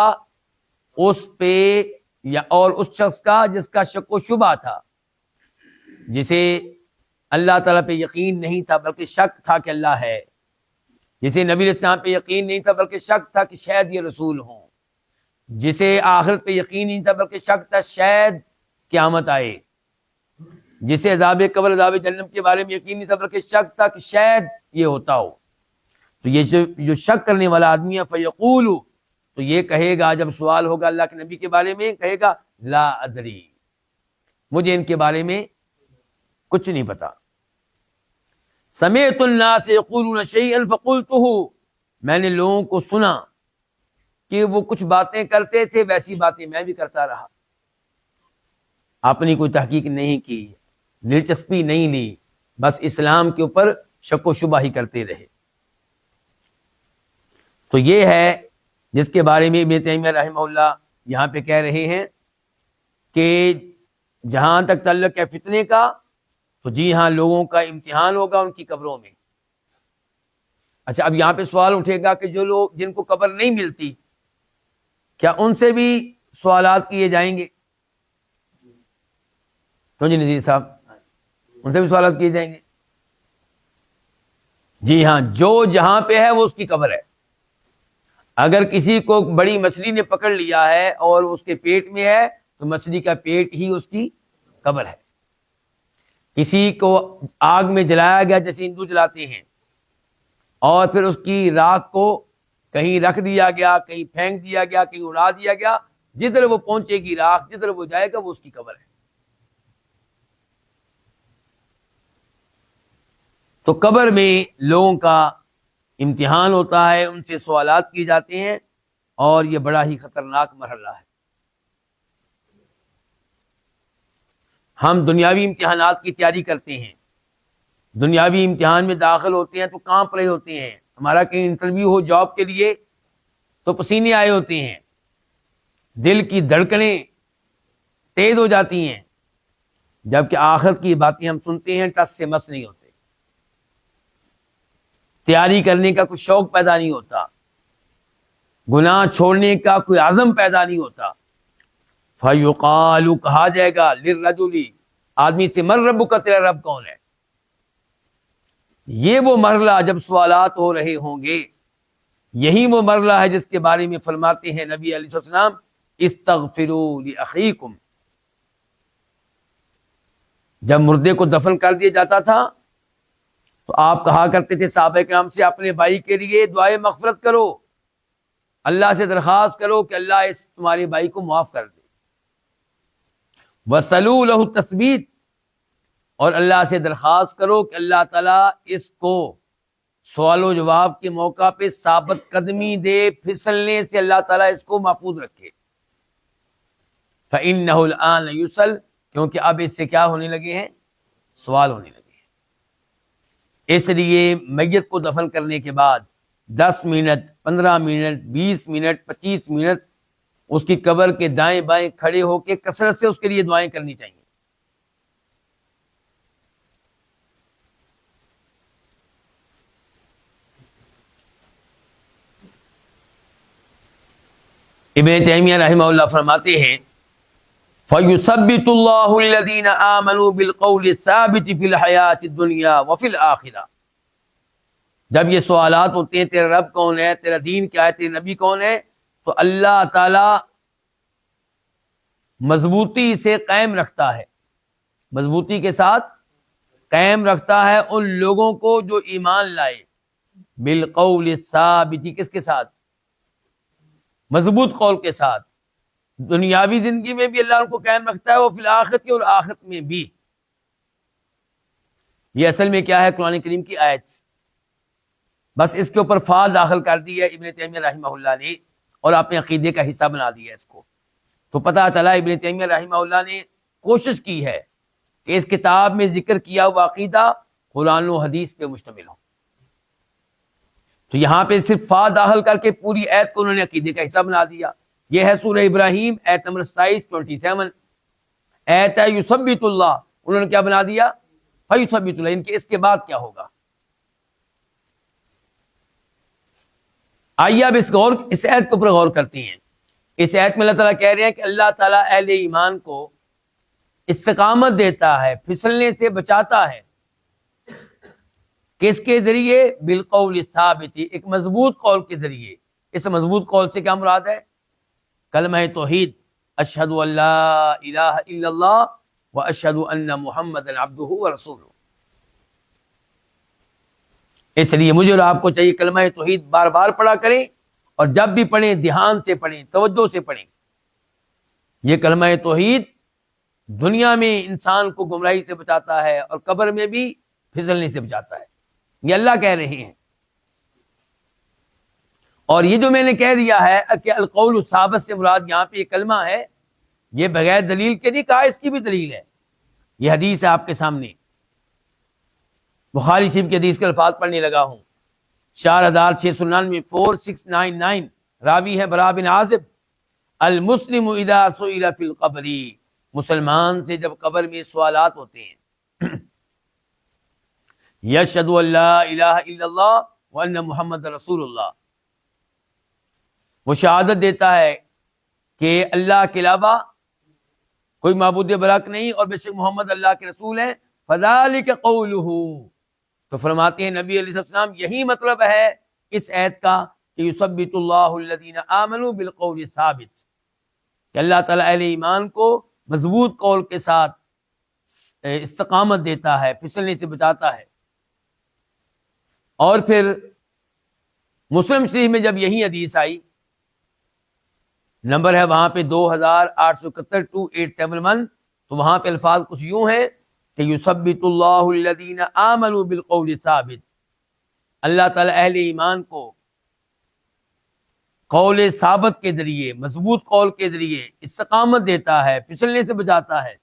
S2: اس پہ یا اور اس شخص کا جس کا شک و شبہ تھا، جسے اللہ تعالیٰ پہ یقین نہیں تھا بلکہ شک تھا کہ اللہ ہے، جسے نبی علیہ السلام پہ یقین نہیں تھا بلکہ شک تھا کہ شاید یہ رسول ہوں، جسے آخرت پہ یقین نہیں تھا بلکہ شک تھا شاید قیامت آئے، جسے عذاب قبر عذاب جہنم کے بارے میں یقین نہیں تھا بلکہ شک تھا کہ شاید یہ ہوتا ہو. تو یہ جو شک کرنے والا آدمی ہے فیقول، تو یہ کہے گا جب سوال ہوگا اللہ کے نبی کے بارے میں، کہے گا لا ادری، مجھے ان کے بارے میں کچھ نہیں پتا. سمعت الناس یقولون شیئا فقلتہ، میں نے لوگوں کو سنا کہ وہ کچھ باتیں کرتے تھے، ویسی باتیں میں بھی کرتا رہا. اپنی کوئی تحقیق نہیں کی، دلچسپی نہیں لی، بس اسلام کے اوپر شک و شبہ ہی کرتے رہے. تو یہ ہے جس کے بارے میں ابن تیمیہ رحمہ اللہ یہاں پہ کہہ رہے ہیں کہ جہاں تک تعلق ہے فتنے کا، تو جی ہاں لوگوں کا امتحان ہوگا ان کی قبروں میں. اچھا، اب یہاں پہ سوال اٹھے گا کہ جو لوگ جن کو قبر نہیں ملتی، کیا ان سے بھی سوالات کیے جائیں گے؟ تو جی نذیر صاحب، ان سے بھی سوالات کیے جائیں گے؟ جی ہاں، جو جہاں پہ ہے وہ اس کی قبر ہے. اگر کسی کو بڑی مچھلی نے پکڑ لیا ہے اور اس کے پیٹ میں ہے، تو مچھلی کا پیٹ ہی اس کی قبر ہے. کسی کو آگ میں جلایا گیا جیسے ہندو جلاتے ہیں، اور پھر اس کی راکھ کو کہیں رکھ دیا گیا، کہیں پھینک دیا گیا، کہیں اڑا دیا گیا، جدھر وہ پہنچے گی راکھ، جدھر وہ جائے گا وہ اس کی قبر ہے. تو قبر میں لوگوں کا امتحان ہوتا ہے، ان سے سوالات کیے جاتے ہیں، اور یہ بڑا ہی خطرناک مرحلہ ہے. ہم دنیاوی امتحانات کی تیاری کرتے ہیں، دنیاوی امتحان میں داخل ہوتے ہیں تو کانپ رہے ہوتے ہیں. ہمارا کہیں انٹرویو ہو جاب کے لیے تو پسینے آئے ہوتے ہیں، دل کی دھڑکنیں تیز ہو جاتی ہیں، جبکہ آخرت کی باتیں ہم سنتے ہیں ٹس سے مس نہیں ہوتے. تیاری کرنے کا کوئی شوق پیدا نہیں ہوتا، گناہ چھوڑنے کا کوئی عزم پیدا نہیں ہوتا. فَيُقَالُ، کہا جائے گا، لِلرَّجُلِ، آدمی سے، مَن رَبُّکَ، تیرا رب کون ہے؟ یہ وہ مرحلہ جب سوالات ہو رہے ہوں گے، یہی وہ مرحلہ ہے جس کے بارے میں فرماتے ہیں نبی علیہ السلام، استغفروا لأخیکم. جب مردے کو دفن کر دیا جاتا تھا تو آپ کہا کرتے تھے صحابہ کرام سے، اپنے بھائی کے لیے دعائے مغفرت کرو، اللہ سے درخواست کرو کہ اللہ اس تمہارے بھائی کو معاف کر دے. وَسَلُوا لَهُ التَّثْبِيتَ، اور اللہ سے درخواست کرو کہ اللہ تعالیٰ اس کو سوال و جواب کے موقع پہ ثابت قدمی دے، پھسلنے سے اللہ تعالیٰ اس کو محفوظ رکھے. فَإِنَّهُ الْآنَ يُسْأَلُ، کیونکہ اب اس سے کیا ہونے لگے ہیں؟ سوال ہونے لگے ہیں. اس لیے میت کو دفن کرنے کے بعد 10 منٹ، 15 منٹ، 20 منٹ، 25 منٹ اس کی قبر کے دائیں بائیں کھڑے ہو کے کثرت سے اس کے لیے دعائیں کرنی چاہیے. ابن تیمیہ رحمہ اللہ فرماتے ہیں، فَيُثَبِّتُ اللَّهُ الَّذِينَ آمَنُوا بِالْقَوْلِ الثَّابِتِ فِي الْحَيَاةِ الدُّنْيَا وَفِي الْآخِرَةِ. جب یہ سوالات ہوتے ہیں تیرا رب کون ہے، تیرا دین کیا ہے، تیرے نبی کون ہے، تو اللہ تعالی مضبوطی سے قائم رکھتا ہے، مضبوطی کے ساتھ قائم رکھتا ہے ان لوگوں کو جو ایمان لائے. بالقول الثابت، کس کے ساتھ؟ مضبوط قول کے ساتھ. دنیاوی زندگی میں بھی اللہ ان کو قائم رکھتا ہے، وہ فی الآخرت، اور آخرت میں بھی. یہ اصل میں کیا ہے؟ قرآن کریم کی آیت، بس اس کے اوپر فا داخل کر دی ہے ابن تیمیہ رحمہ اللہ نے، اور اپنے عقیدے کا حصہ بنا دیا اس کو. تو پتہ چلا ابن تیمیہ رحمہ اللہ نے کوشش کی ہے کہ اس کتاب میں ذکر کیا ہوا عقیدہ قرآن و حدیث پہ مشتمل ہو. تو یہاں پہ صرف فا داخل کر کے پوری آیت کو انہوں نے عقیدے کا حصہ بنا دیا. یہ ہے سورہ ابراہیم آیت نمبر 27 آیت ہے یثبت اللہ، انہوں نے کیا بنا دیا؟ فیثبت اللہ. ان کے اس کے بعد کیا ہوگا؟ آئیے اب اس آیت کے اوپر غور کرتے ہیں. اس آیت میں اللہ تعالیٰ کہہ رہے ہیں کہ اللہ تعالیٰ اہل ایمان کو استقامت دیتا ہے، پھسلنے سے بچاتا ہے. کس کے ذریعے؟ بالقول الثابت، ایک مضبوط قول کے ذریعے. اس مضبوط قول سے کیا مراد ہے؟ کلمہ توحید، اشہد ان لا الہ الا اللہ واشہد ان محمدا عبدہ ورسولہ. اس لیے مجھے اور آپ کو چاہیے کلمہ توحید بار بار پڑھا کریں، اور جب بھی پڑھیں دھیان سے پڑھیں، توجہ سے پڑھیں۔ یہ کلمہ توحید دنیا میں انسان کو گمراہی سے بچاتا ہے اور قبر میں بھی پھسلنے سے بچاتا ہے، یہ اللہ کہہ رہے ہیں۔ اور یہ جو میں نے کہہ دیا ہے کہ القول الثابت سے مراد یہاں پہ یہ کلمہ ہے، یہ بغیر دلیل کے نہیں کہا، اس کی بھی دلیل ہے۔ یہ حدیث ہے آپ کے سامنے، بخاری شریف کی حدیث کے الفاظ پڑھنے لگا ہوں۔ 4699 4699 راوی ہے برا بن عازب، المسلم اذا سئل فی القبر، مسلمان سے جب قبر میں سوالات ہوتے ہیں، یشہد ان لا الہ الا اللہ وان محمد رسول اللہ، وہ شہادت دیتا ہے کہ اللہ کے علاوہ کوئی معبود برحق نہیں اور بے شک محمد اللہ کے رسول ہیں، فذلک قولہ، تو فرماتے ہیں نبی علیہ السلام یہی مطلب ہے اس آیت کا کہ یثبت اللہ الذین آمنوا بالقول الثابت، کہ اللہ تعالیٰ اہل ایمان کو مضبوط قول کے ساتھ استقامت دیتا ہے، پھسلنے سے بچاتا ہے۔ اور پھر مسلم شریف میں جب یہی حدیث آئی، نمبر ہے وہاں پہ 2871 تو وہاں پہ الفاظ کچھ یوں ہیں کہ یثبت اللہ الذین آمنوا بالقول الثابت، اللہ تعالیٰ اہل ایمان کو قول ثابت کے ذریعے، مضبوط قول کے ذریعے استقامت دیتا ہے، پھسلنے سے بچاتا ہے۔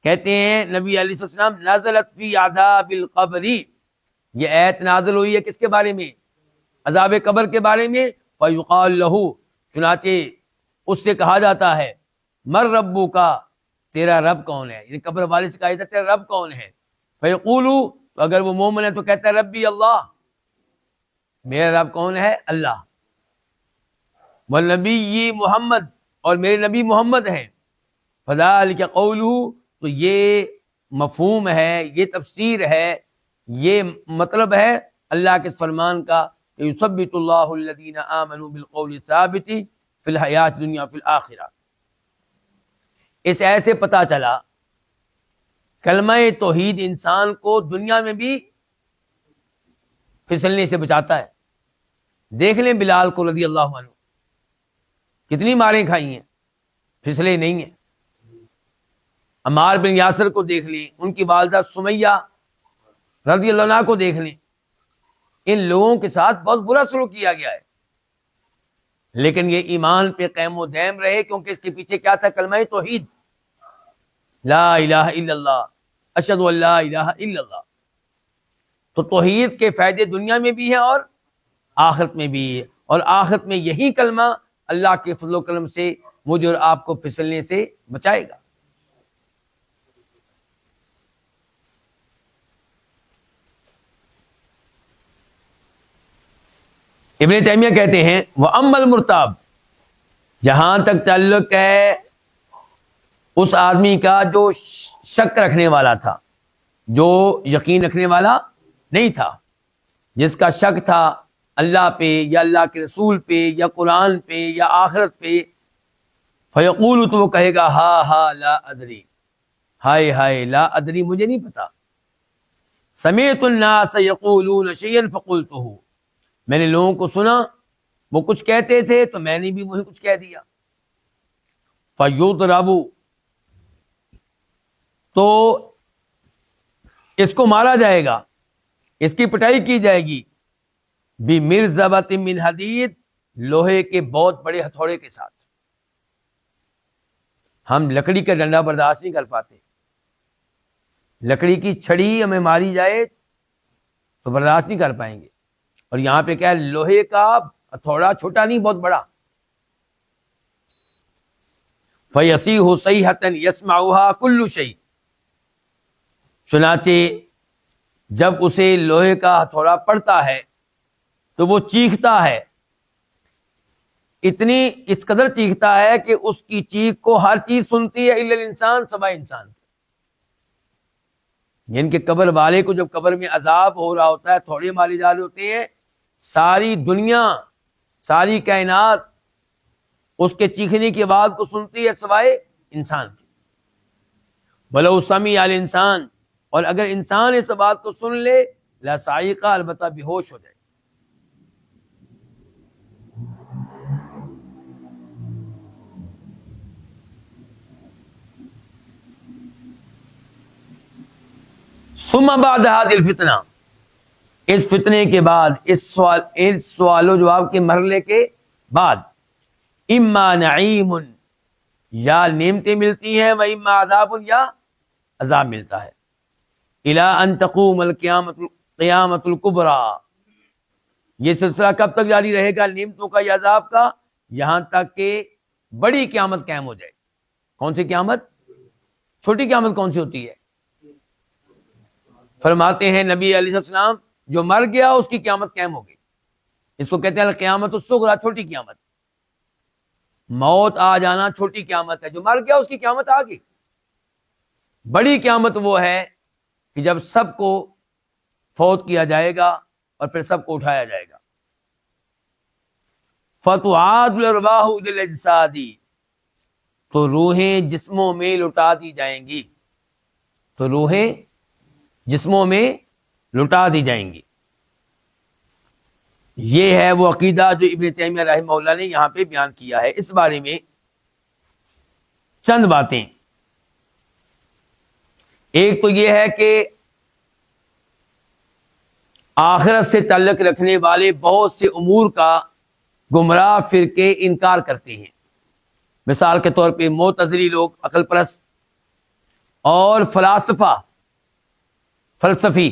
S2: کہتے ہیں نبی علیہ السلام نزلت فی عذاب القبر، یہ آیت نازل ہوئی ہے کس کے بارے میں؟ عذاب قبر کے بارے میں۔ فیقال لہ، چنانچہ اس سے کہا جاتا ہے مر ربک، تیرا رب کون ہے؟ یعنی قبر والے سے کہا جاتا ہے تیرا رب کون ہے؟ فیقول، تو اگر وہ مومن ہے تو کہتا ہے ربی اللہ، میرا رب کون ہے؟ اللہ۔ والنبی محمد، اور میرے نبی محمد ہیں۔ فذلک قولہ، تو یہ مفہوم ہے، یہ تفسیر ہے، یہ مطلب ہے اللہ کے فرمان کا کہ یثبت اللہ الذین آمنوا بالقول الثابت فی الحیات الدنیا فی الآخرہ۔ اس ایسے سے پتہ چلا کلمہ توحید انسان کو دنیا میں بھی پھسلنے سے بچاتا ہے۔ دیکھ لیں بلال کو رضی اللہ عنہ، کتنی ماریں کھائی ہیں، پھسلے نہیں ہیں۔ عمار بن یاسر کو دیکھ لیں، ان کی والدہ سمیہ رضی اللہ عنہ کو دیکھ لیں، ان لوگوں کے ساتھ بہت برا سلوک کیا گیا ہے، لیکن یہ ایمان پہ قائم و دائم رہے، کیونکہ اس کے پیچھے کیا تھا؟ کلمہ توحید، لا الہ الا اللہ، اشہد ان لا الہ الا اللہ۔ تو توحید کے فائدے دنیا میں بھی ہیں اور آخرت میں بھی ہے، اور آخرت میں یہی کلمہ اللہ کے فضل و کرم سے مجھے اور آپ کو پھسلنے سے بچائے گا۔ ابن تیمیہ کہتے ہیں وَأَمَّا الْمُرْتَابُ، جہاں تک تعلق ہے اس آدمی کا جو شک رکھنے والا تھا، جو یقین رکھنے والا نہیں تھا، جس کا شک تھا اللہ پہ یا اللہ کے رسول پہ یا قرآن پہ یا آخرت پہ، فیقول، تو وہ کہے گا ہا ہا لا ادری، ہائے ہائے لا ادری، مجھے نہیں پتا۔ سمعت الناس یقولون شیئا فقلتہ، میں نے لوگوں کو سنا وہ کچھ کہتے تھے تو میں نے بھی وہی کچھ کہہ دیا۔ فیضرب، تو اس کو مارا جائے گا، اس کی پٹائی کی جائے گی، بمرزبۃ من حدید، لوہے کے بہت بڑے ہتھوڑے کے ساتھ۔ ہم لکڑی کا ڈنڈا برداشت نہیں کر پاتے، لکڑی کی چھڑی ہمیں ماری جائے تو برداشت نہیں کر پائیں گے، اور یہاں پہ کیا ہے؟ لوہے کا ہتھوڑا، چھوٹا نہیں بہت بڑا۔ فَيَصِيحُ صَيْحَةً يَسْمَعُهَا كُلُّ شَيْءٍ، چنانچہ جب اسے لوہے کا ہتھوڑا پڑتا ہے تو وہ چیختا ہے، اتنی اس قدر چیختا ہے کہ اس کی چیخ کو ہر چیز سنتی ہے الا الانسان، سوائے انسان۔ جن کے قبر والے کو جب قبر میں عذاب ہو رہا ہوتا ہے، تھوڑے مارے جا رہے ہوتے ہیں، ساری دنیا، ساری کائنات اس کے چیخنے کی آواز کو سنتی ہے سوائے انسان کی۔ وَلَوْ سَمِعَ الْإِنسان، اور اگر انسان اس بات کو سن لے لصاعقہ، البتہ بے ہوش ہو جائے. ثم بعد هذه الفتنہ، اس فتنے کے بعد، اس سوال و جواب کے مرحلے کے بعد، اما نعیم، یا نعمتیں ملتی ہیں، و اما عذاب، یا عذاب ملتا ہے. الی ان تقوم قیامت الکبریٰ، یہ سلسلہ کب تک جاری رہے گا نعمتوں کا یا عذاب کا؟ یہاں تک کہ بڑی قیامت قائم ہو جائے. کون سی قیامت؟ چھوٹی قیامت کون سی ہوتی ہے؟ فرماتے ہیں نبی علیہ السلام، جو مر گیا اس کی قیامت قائم ہو گئی. اس کو کہتے ہیں القیامت الصغریٰ، چھوٹی قیامت. موت آ جانا چھوٹی قیامت ہے، جو مر گیا اس کی قیامت آ گئی. بڑی قیامت وہ ہے کہ جب سب کو فوت کیا جائے گا اور پھر سب کو اٹھایا جائے گا. فَتُعَادُ الْأَرْوَاحُ إِلَى الْأَجْسَادِ، تو روحیں جسموں میں لوٹا دی جائیں گی. تو روحیں جسموں میں لوٹا دی جائیں گی. یہ ہے وہ عقیدہ جو ابن تیمیہ رحمہ اللہ نے یہاں پہ بیان کیا ہے. اس بارے میں چند باتیں. ایک تو یہ ہے کہ آخرت سے تعلق رکھنے والے بہت سے امور کا گمراہ فرقے انکار کرتے ہیں. مثال کے طور پہ معتزلی لوگ، عقل پرست اور فلسفی،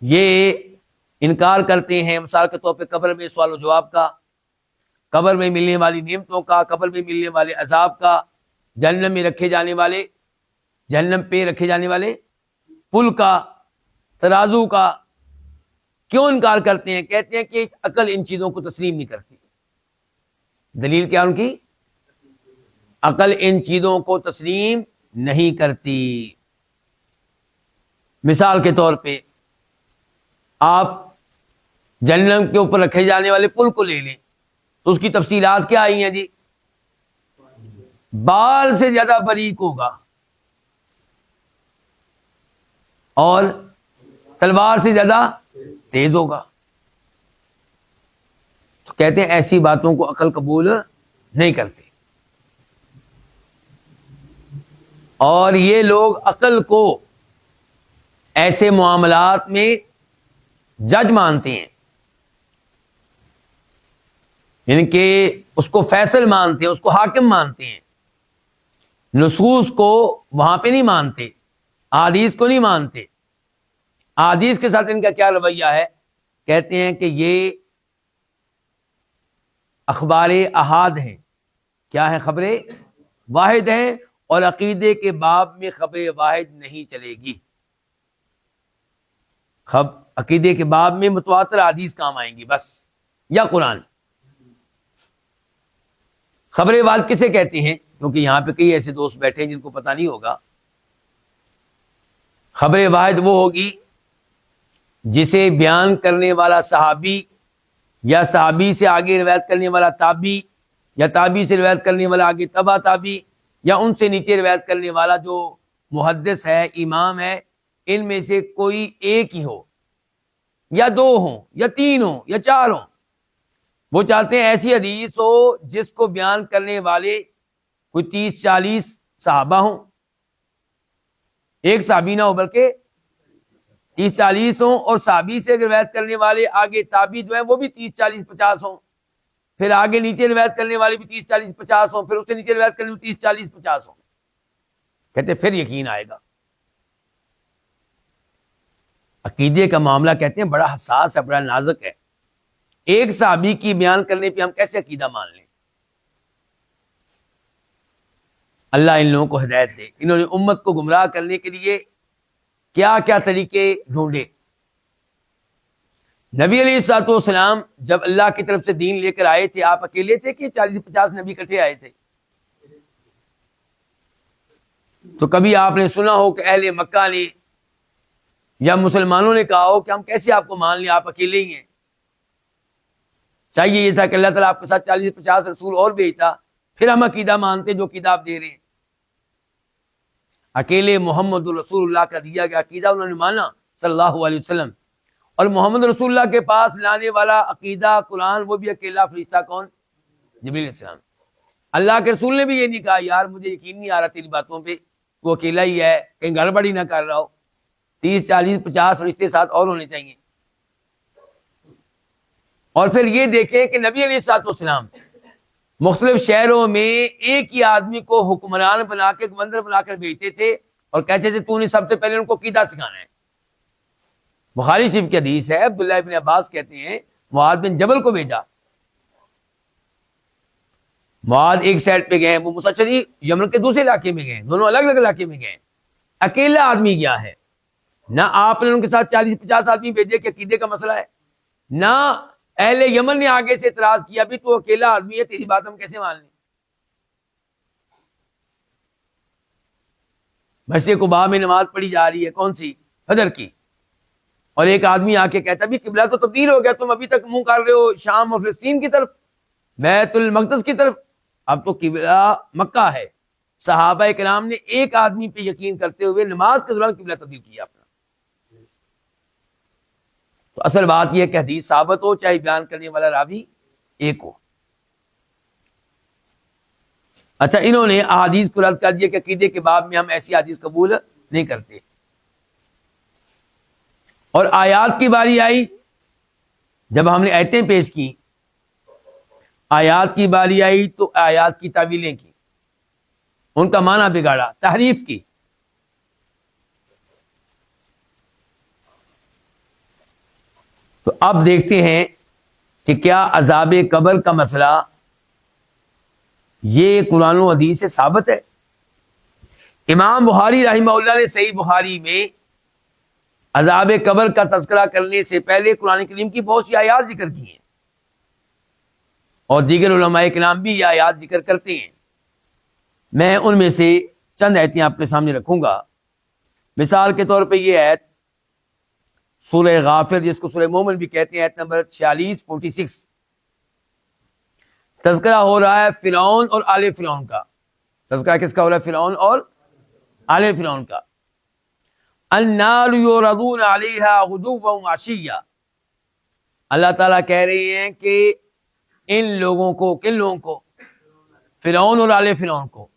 S2: یہ انکار کرتے ہیں. مثال کے طور پہ قبر میں سوال و جواب کا، قبر میں ملنے والی نعمتوں کا، قبر میں ملنے والے عذاب کا، جہنم میں رکھے جانے والے، جہنم پہ رکھے جانے والے پل کا، ترازو کا. کیوں انکار کرتے ہیں؟ کہتے ہیں کہ عقل ان چیزوں کو تسلیم نہیں کرتی. دلیل کیا ان کی؟ عقل ان چیزوں کو تسلیم نہیں کرتی. مثال کے طور پہ آپ جہنم کے اوپر رکھے جانے والے پل کو لے لیں تو اس کی تفصیلات کیا آئی ہیں جی؟ بال سے زیادہ باریک ہوگا اور تلوار سے زیادہ تیز ہوگا. تو کہتے ہیں ایسی باتوں کو عقل قبول نہیں کرتے. اور یہ لوگ عقل کو ایسے معاملات میں جج مانتے ہیں، یعنی کہ اس کو فیصل مانتے ہیں، اس کو حاکم مانتے ہیں. نصوص کو وہاں پہ نہیں مانتے، احادیث کو نہیں مانتے. احادیث کے ساتھ ان کا کیا رویہ ہے؟ کہتے ہیں کہ یہ اخبار احاد ہیں. کیا ہے؟ خبر واحد ہیں، اور عقیدے کے باب میں خبر واحد نہیں چلے گی. عقیدے کے باب میں متواتر حدیث کام آئیں گی بس، یا قرآن. خبر واحد کسے کہتے ہیں؟ کیونکہ یہاں پہ کئی ایسے دوست بیٹھے ہیں جن کو پتہ نہیں ہوگا. خبر واحد وہ ہوگی جسے بیان کرنے والا صحابی، یا صحابی سے آگے روایت کرنے والا تابعی، یا تابعی سے روایت کرنے والا آگے تبع تابعی، یا ان سے نیچے روایت کرنے والا جو محدث ہے، امام ہے. ان میں سے کوئی ایک ہی ہو، یا دو ہوں، یا تین ہوں، یا چار ہوں. وہ چاہتے ہیں ایسی حدیث ہو جس کو بیان کرنے والے کوئی 30-40 صحابہ ہوں. ایک صحابی نہ ہو بلکہ 30-40 ہوں، اور صحابی سے روایت کرنے والے آگے تابعی جو ہیں وہ بھی 30-40-50 ہوں. پھر آگے نیچے روایت کرنے والے بھی 30-40-50 ہوں، پھر اس سے نیچے روایت کرنے والے 30-40-50 ہوں. کہتے پھر یقین آئے گا. عقیدے کا معاملہ کہتے ہیں بڑا حساس ہے، بڑا نازک ہے. ایک صحابی کی بیان کرنے پہ ہم کیسے عقیدہ مان لیں؟ اللہ ان لوگوں کو ہدایت دے. انہوں نے امت کو گمراہ کرنے کے لیے کیا کیا طریقے ڈھونڈے. نبی علیہ الصلوۃ والسلام جب اللہ کی طرف سے دین لے کر آئے تھے، آپ اکیلے تھے کہ 40-50 نبی اکٹھے آئے تھے؟ تو کبھی آپ نے سنا ہو کہ اہل مکہ نے یا مسلمانوں نے کہا ہو کہ ہم کیسے آپ کو مان لیں، آپ اکیلے ہی ہیں؟ چاہیے یہ تھا کہ اللہ تعالیٰ آپ کے ساتھ 40-50 رسول اور بھیجتا، پھر ہم عقیدہ مانتے جو عقیدہ آپ دے رہے ہیں. اکیلے محمد رسول اللہ کا دیا گیا عقیدہ انہوں نے مانا، صلی اللہ علیہ وسلم، اور محمد رسول اللہ کے پاس لانے والا عقیدہ قرآن، وہ بھی اکیلا فرشتہ کون؟ جبریل علیہ السلام۔ اللہ کے رسول نے بھی یہ نہیں کہا یار مجھے یقین نہیں آ رہا تیری باتوں پہ، وہ اکیلا ہی ہے، کہیں گڑبڑی نہ کر رہا ہو، 30 40 50 فرشتے ساتھ اور ہونے چاہیے۔ اور پھر یہ دیکھیں کہ نبی علیہ الصلوۃ والسلام مختلف شہروں میں ایک ہی آدمی کو حکمران بنا کے، گورنر بنا کر بھیجتے تھے اور کہتے تھے تو نے سب سے پہلے ان کو عقیدہ سکھانا ہے۔ بخاری شریف کی حدیث ہے، عبداللہ ابن عباس کہتے ہیں معاذ بن جبل کو بھیجا، معاذ ایک سائڈ پہ گئے، وہ مسچری یمن کے دوسرے علاقے میں گئے، دونوں الگ الگ علاقے میں گئے، اکیلا آدمی گیا ہے، نہ آپ نے ان کے ساتھ 40 50 آدمی بھیجے کہ عقیدے کا مسئلہ ہے، نہ اہل یمن نے آگے سے اعتراض کیا بھی تو اکیلا آدمی ہے، تیری بات ہم کیسے مان لیں۔ مسجد قباء میں نماز پڑھی جا رہی ہے، کون سی؟ فجر کی، اور ایک آدمی آ کے کہتا بھی قبلہ تو تبدیل ہو گیا، تم ابھی تک منہ کر رہے ہو شام اور فلسطین کی طرف، بیت المقدس کی طرف، اب تو قبلہ مکہ ہے۔ صحابہ کرام نے ایک آدمی پہ یقین کرتے ہوئے نماز کے دوران قبلہ تبدیل کیا اپنا۔ تو اصل بات یہ ہے کہ حدیث ثابت ہو، چاہے بیان کرنے والا راوی ایک ہو۔ اچھا، انہوں نے احادیث کو رد کر دیا کہ عقیدے کے باب میں ہم ایسی حدیث قبول نہیں کرتے، اور آیات کی باری آئی، جب ہم نے آیتیں پیش کی، آیات کی باری آئی تو آیات کی تعویلیں کی، ان کا معنی بگاڑا، تحریف کی۔ تو اب دیکھتے ہیں کہ کیا عذاب قبر کا مسئلہ یہ قرآن و حدیث سے ثابت ہے۔ امام بخاری رحمہ اللہ نے صحیح بخاری میں عذاب قبر کا تذکرہ کرنے سے پہلے قرآن کریم کی بہت سی آیات ذکر کی ہیں، اور دیگر علماء کرام بھی یہ آیات ذکر کرتے ہیں۔ میں ان میں سے چند آیتیں آپ کے سامنے رکھوں گا۔ مثال کے طور پہ یہ آیت سورہ غافر، جس کو سورہ مومن بھی کہتے ہیں، آیت نمبر 46 تذکرہ ہو رہا ہے فرعون اور آل فرعون کا۔ تذکرہ کس کا ہو رہا ہے؟ فرعون اور آل فرعون کا۔ النار یعرضون علیہا غدوا وعشیا، اللہ تعالیٰ کہہ رہے ہیں کہ ان لوگوں کو، کن لوگوں کو؟ فرعون اور آل فرعون کو،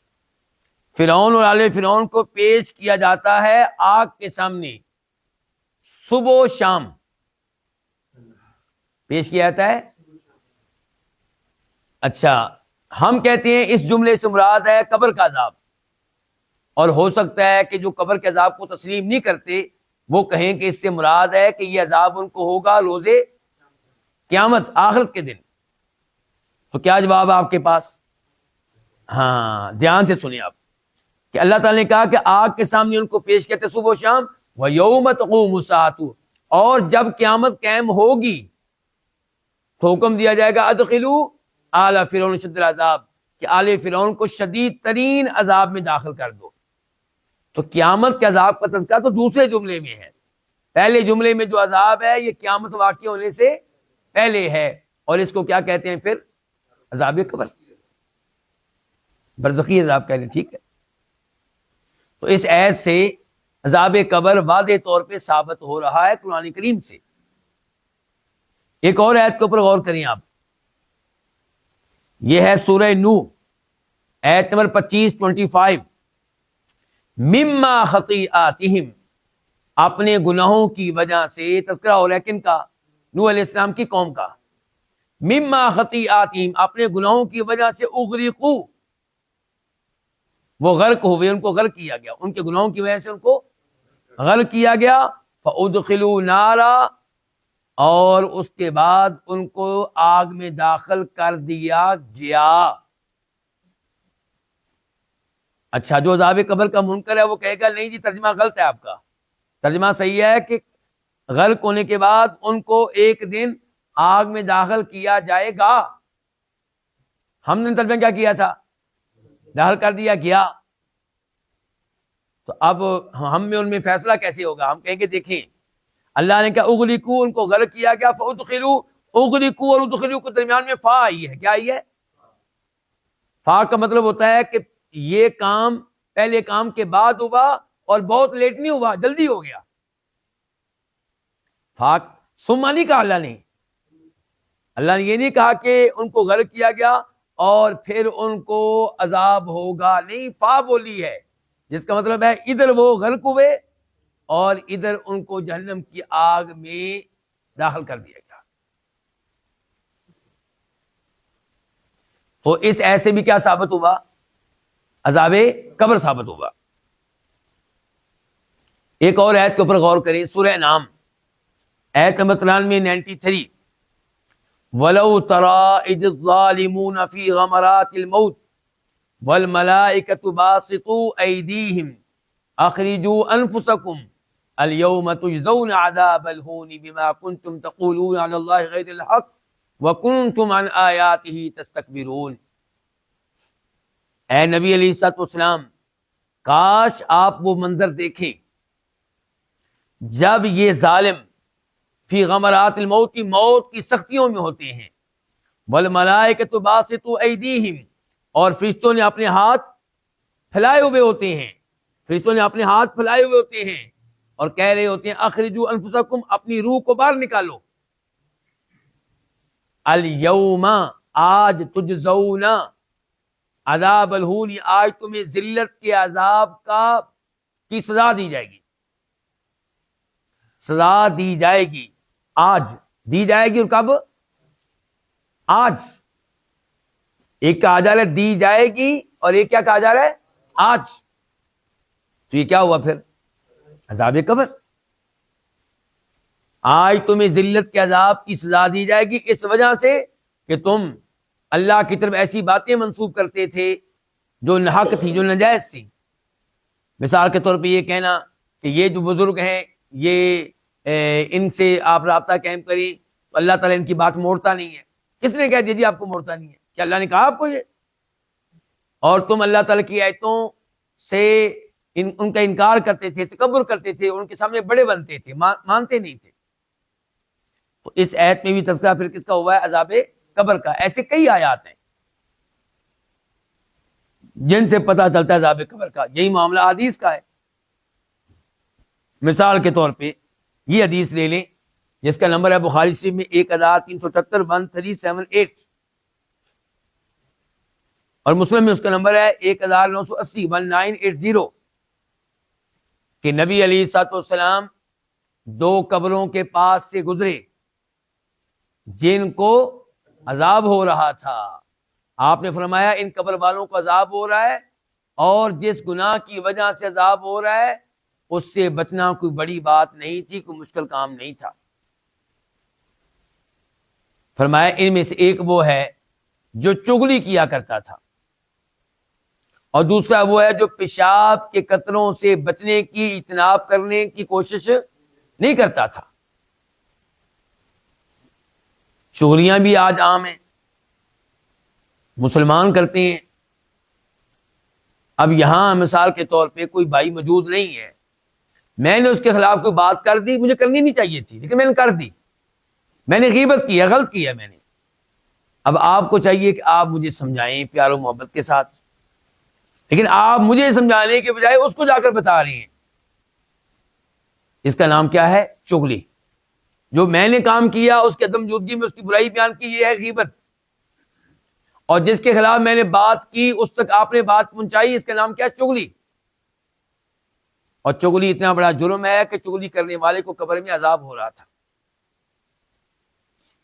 S2: فرعون اور آل فرعون کو پیش کیا جاتا ہے آگ کے سامنے، صبح و شام پیش کیا جاتا ہے۔ اچھا، ہم کہتے ہیں اس جملے سے مراد ہے قبر کا عذاب، اور ہو سکتا ہے کہ جو قبر کے عذاب کو تسلیم نہیں کرتے وہ کہیں کہ اس سے مراد ہے کہ یہ عذاب ان کو ہوگا روز قیامت، آخرت کے دن۔ تو کیا جواب ہے آپ کے پاس؟ ہاں، دھیان سے سنیں آپ، کہ اللہ تعالیٰ نے کہا کہ آگ کے سامنے ان کو پیش کہتے صبح و شام، وَيَوْمَ تَقُومُ السَّاعَةُ، اور جب قیامت قائم ہوگی تو حکم دیا جائے گا ادخلوا آل فرعون شد العذاب، کہ آل فرعون کو شدید ترین عذاب میں داخل کر دو۔ تو قیامت کے عذاب کا تذکرہ تو دوسرے جملے میں ہے، پہلے جملے میں جو عذاب ہے یہ قیامت واقع ہونے سے پہلے ہے، اور اس کو کیا کہتے ہیں پھر؟ عذاب قبر، برزخی عذاب کہہ لیں، ٹھیک ہے۔ تو اس آیت سے عذاب قبر واضح طور پہ ثابت ہو رہا ہے قرآن کریم سے۔ ایک اور آیت کے اوپر غور کریں آپ، یہ ہے سورہ نوح، آیت نمبر 25 مما خطیئاتہم، اپنے گناہوں کی وجہ سے تذکرہ ہو رہا ہے کن کا؟ نوح علیہ السلام کی قوم کا۔ مما خطیئاتہم، اپنے گناہوں کی وجہ سے اغرقوا، وہ غرق ہوئے، ان کو غرق کیا گیا، ان کے گناہوں کی وجہ سے ان کو غرق کیا گیا۔ فادخلوا نارا، اور اس کے بعد ان کو آگ میں داخل کر دیا گیا۔ اچھا، جو عذاب قبر کا منکر ہے وہ کہے گا نہیں جی ترجمہ غلط ہے آپ کا، ترجمہ صحیح ہے کہ غرق ہونے کے بعد ان کو ایک دن آگ میں داخل کیا جائے گا۔ ہم نے ترجمہ کیا کیا تھا؟ داخل کر دیا گیا۔ تو اب ہم میں ان میں فیصلہ کیسے ہوگا؟ ہم کہیں گے دیکھیں اللہ نے کہا اغرقوا، ان کو غرق کیا گیا، فادخلوا، اغرقوا اور ادخلوا کے درمیان میں فا آئی ہے، کیا آئی ہے؟ فا کا مطلب ہوتا ہے کہ یہ کام پہلے کام کے بعد ہوا اور بہت لیٹ نہیں ہوا، جلدی ہو گیا۔ فاک ثم نہیں کہا اللہ نے یہ نہیں کہا کہ ان کو غرق کیا گیا اور پھر ان کو عذاب ہوگا، نہیں، فا بولی ہے، جس کا مطلب ہے ادھر وہ غرق ہوئے اور ادھر ان کو جہنم کی آگ میں داخل کر دیا گیا۔ تو اس ایسے بھی کیا ثابت ہوا؟ عذاب قبر ثابت ہوگا۔ ایک اور آیت کے اوپر غور کریں، سورہ نام آیت نمبر 93 وَلَوْ تَرَىٰ إِذِ الظَّالِمُونَ فِي غَمَرَاتِ الْمَوْتِ وَالْمَلَائِكَةُ بَاسِطُو أَيْدِيهِمْ أَخْرِجُوا أَنفُسَكُمْ الْيَوْمَ تُجْزَوْنَ عَذَابَ الْهُونِ بِمَا كُنْتُمْ تَقُولُونَ عَلَى اللَّهِ غَيْرَ الْحَقِّ وَكُنْتُمْ عَنْ آيَاتِهِ تَسْتَكْبِرُونَ۔ اے نبی علیہ الصلوۃ والسلام، کاش آپ وہ منظر دیکھیں جب یہ ظالم فی غمرات الموت کی موت کی سختیوں میں ہوتے ہیں، والملائکۃ باسطوا ایدیہم، اور فرشتوں نے اپنے ہاتھ پھیلائے ہوئے ہوتے ہیں، فرشتوں نے اپنے ہاتھ پھیلائے ہوئے ہوتے ہیں اور کہہ رہے ہوتے ہیں اخرجوا انفسکم، اپنی روح کو باہر نکالو، الیوم، آج، تجزون عذاب الہون، آج تمہیں ذلت کے عذاب کی سزا دی جائے گی، سزا دی جائے گی، آج دی جائے گی، اور کب؟ آج۔ ایک کہا جا رہا ہے دی جائے گی اور ایک کیا کہا جا رہا ہے؟ آج۔ تو یہ کیا ہوا پھر؟ عذاب قبر۔ آج تمہیں ذلت کے عذاب کی سزا دی جائے گی اس وجہ سے کہ تم اللہ کی طرف ایسی باتیں منسوب کرتے تھے جو ناحق تھی، جو ناجائز تھی۔ مثال کے طور پہ یہ کہنا کہ یہ جو بزرگ ہیں یہ ان سے آپ رابطہ قائم کریں تو اللہ تعالیٰ ان کی بات موڑتا نہیں ہے۔ کس نے کہہ دیا جی آپ کو موڑتا نہیں ہے؟ کیا اللہ نے کہا آپ کو یہ؟ اور تم اللہ تعالیٰ کی آیتوں سے ان کا انکار کرتے تھے، تکبر کرتے تھے، ان کے سامنے بڑے بنتے تھے، مانتے نہیں تھے۔ تو اس آیت میں بھی تذکرہ پھر کس کا ہوا ہے؟ عذاب قبر کا۔ ایسے کئی آیات ہیں جن سے پتہ چلتا ہے عذاب قبر کا۔ یہی معاملہ حدیث کا ہے۔ مثال کے طور پہ یہ حدیث لے لیں جس کا نمبر ہے بخاری شریف میں 1378 1378 اور مسلم میں اس کا نمبر ہے 1980 1980 کہ نبی علیہ الصلوۃ والسلام دو قبروں کے پاس سے گزرے جن کو عذاب ہو رہا تھا۔ آپ نے فرمایا ان قبر والوں کو عذاب ہو رہا ہے اور جس گناہ کی وجہ سے عذاب ہو رہا ہے اس سے بچنا کوئی بڑی بات نہیں تھی، کوئی مشکل کام نہیں تھا۔ فرمایا ان میں سے ایک وہ ہے جو چغلی کیا کرتا تھا اور دوسرا وہ ہے جو پیشاب کے قطروں سے بچنے کی، اجتناب کرنے کی کوشش نہیں کرتا تھا۔ چغلیاں بھی آج عام ہیں، مسلمان کرتے ہیں۔ اب یہاں مثال کے طور پہ کوئی بھائی موجود نہیں ہے، میں نے اس کے خلاف کوئی بات کر دی، مجھے کرنی نہیں چاہیے تھی لیکن میں نے کر دی، میں نے غیبت کی ہے، غلط کیا میں نے۔ اب آپ کو چاہیے کہ آپ مجھے سمجھائیں پیار و محبت کے ساتھ، لیکن آپ مجھے سمجھانے کے بجائے اس کو جا کر بتا رہی ہیں۔ اس کا نام کیا ہے؟ چغلی۔ جو میں نے کام کیا اس کے عدم موجودگی میں اس کی برائی بیان کی، یہ ہے غیبت۔ اور جس کے خلاف میں نے بات کی اس تک آپ نے بات پہنچائی، اس کا نام کیا ہے؟ چغلی۔ اور چغلی اتنا بڑا جرم ہے کہ چغلی کرنے والے کو قبر میں عذاب ہو رہا تھا۔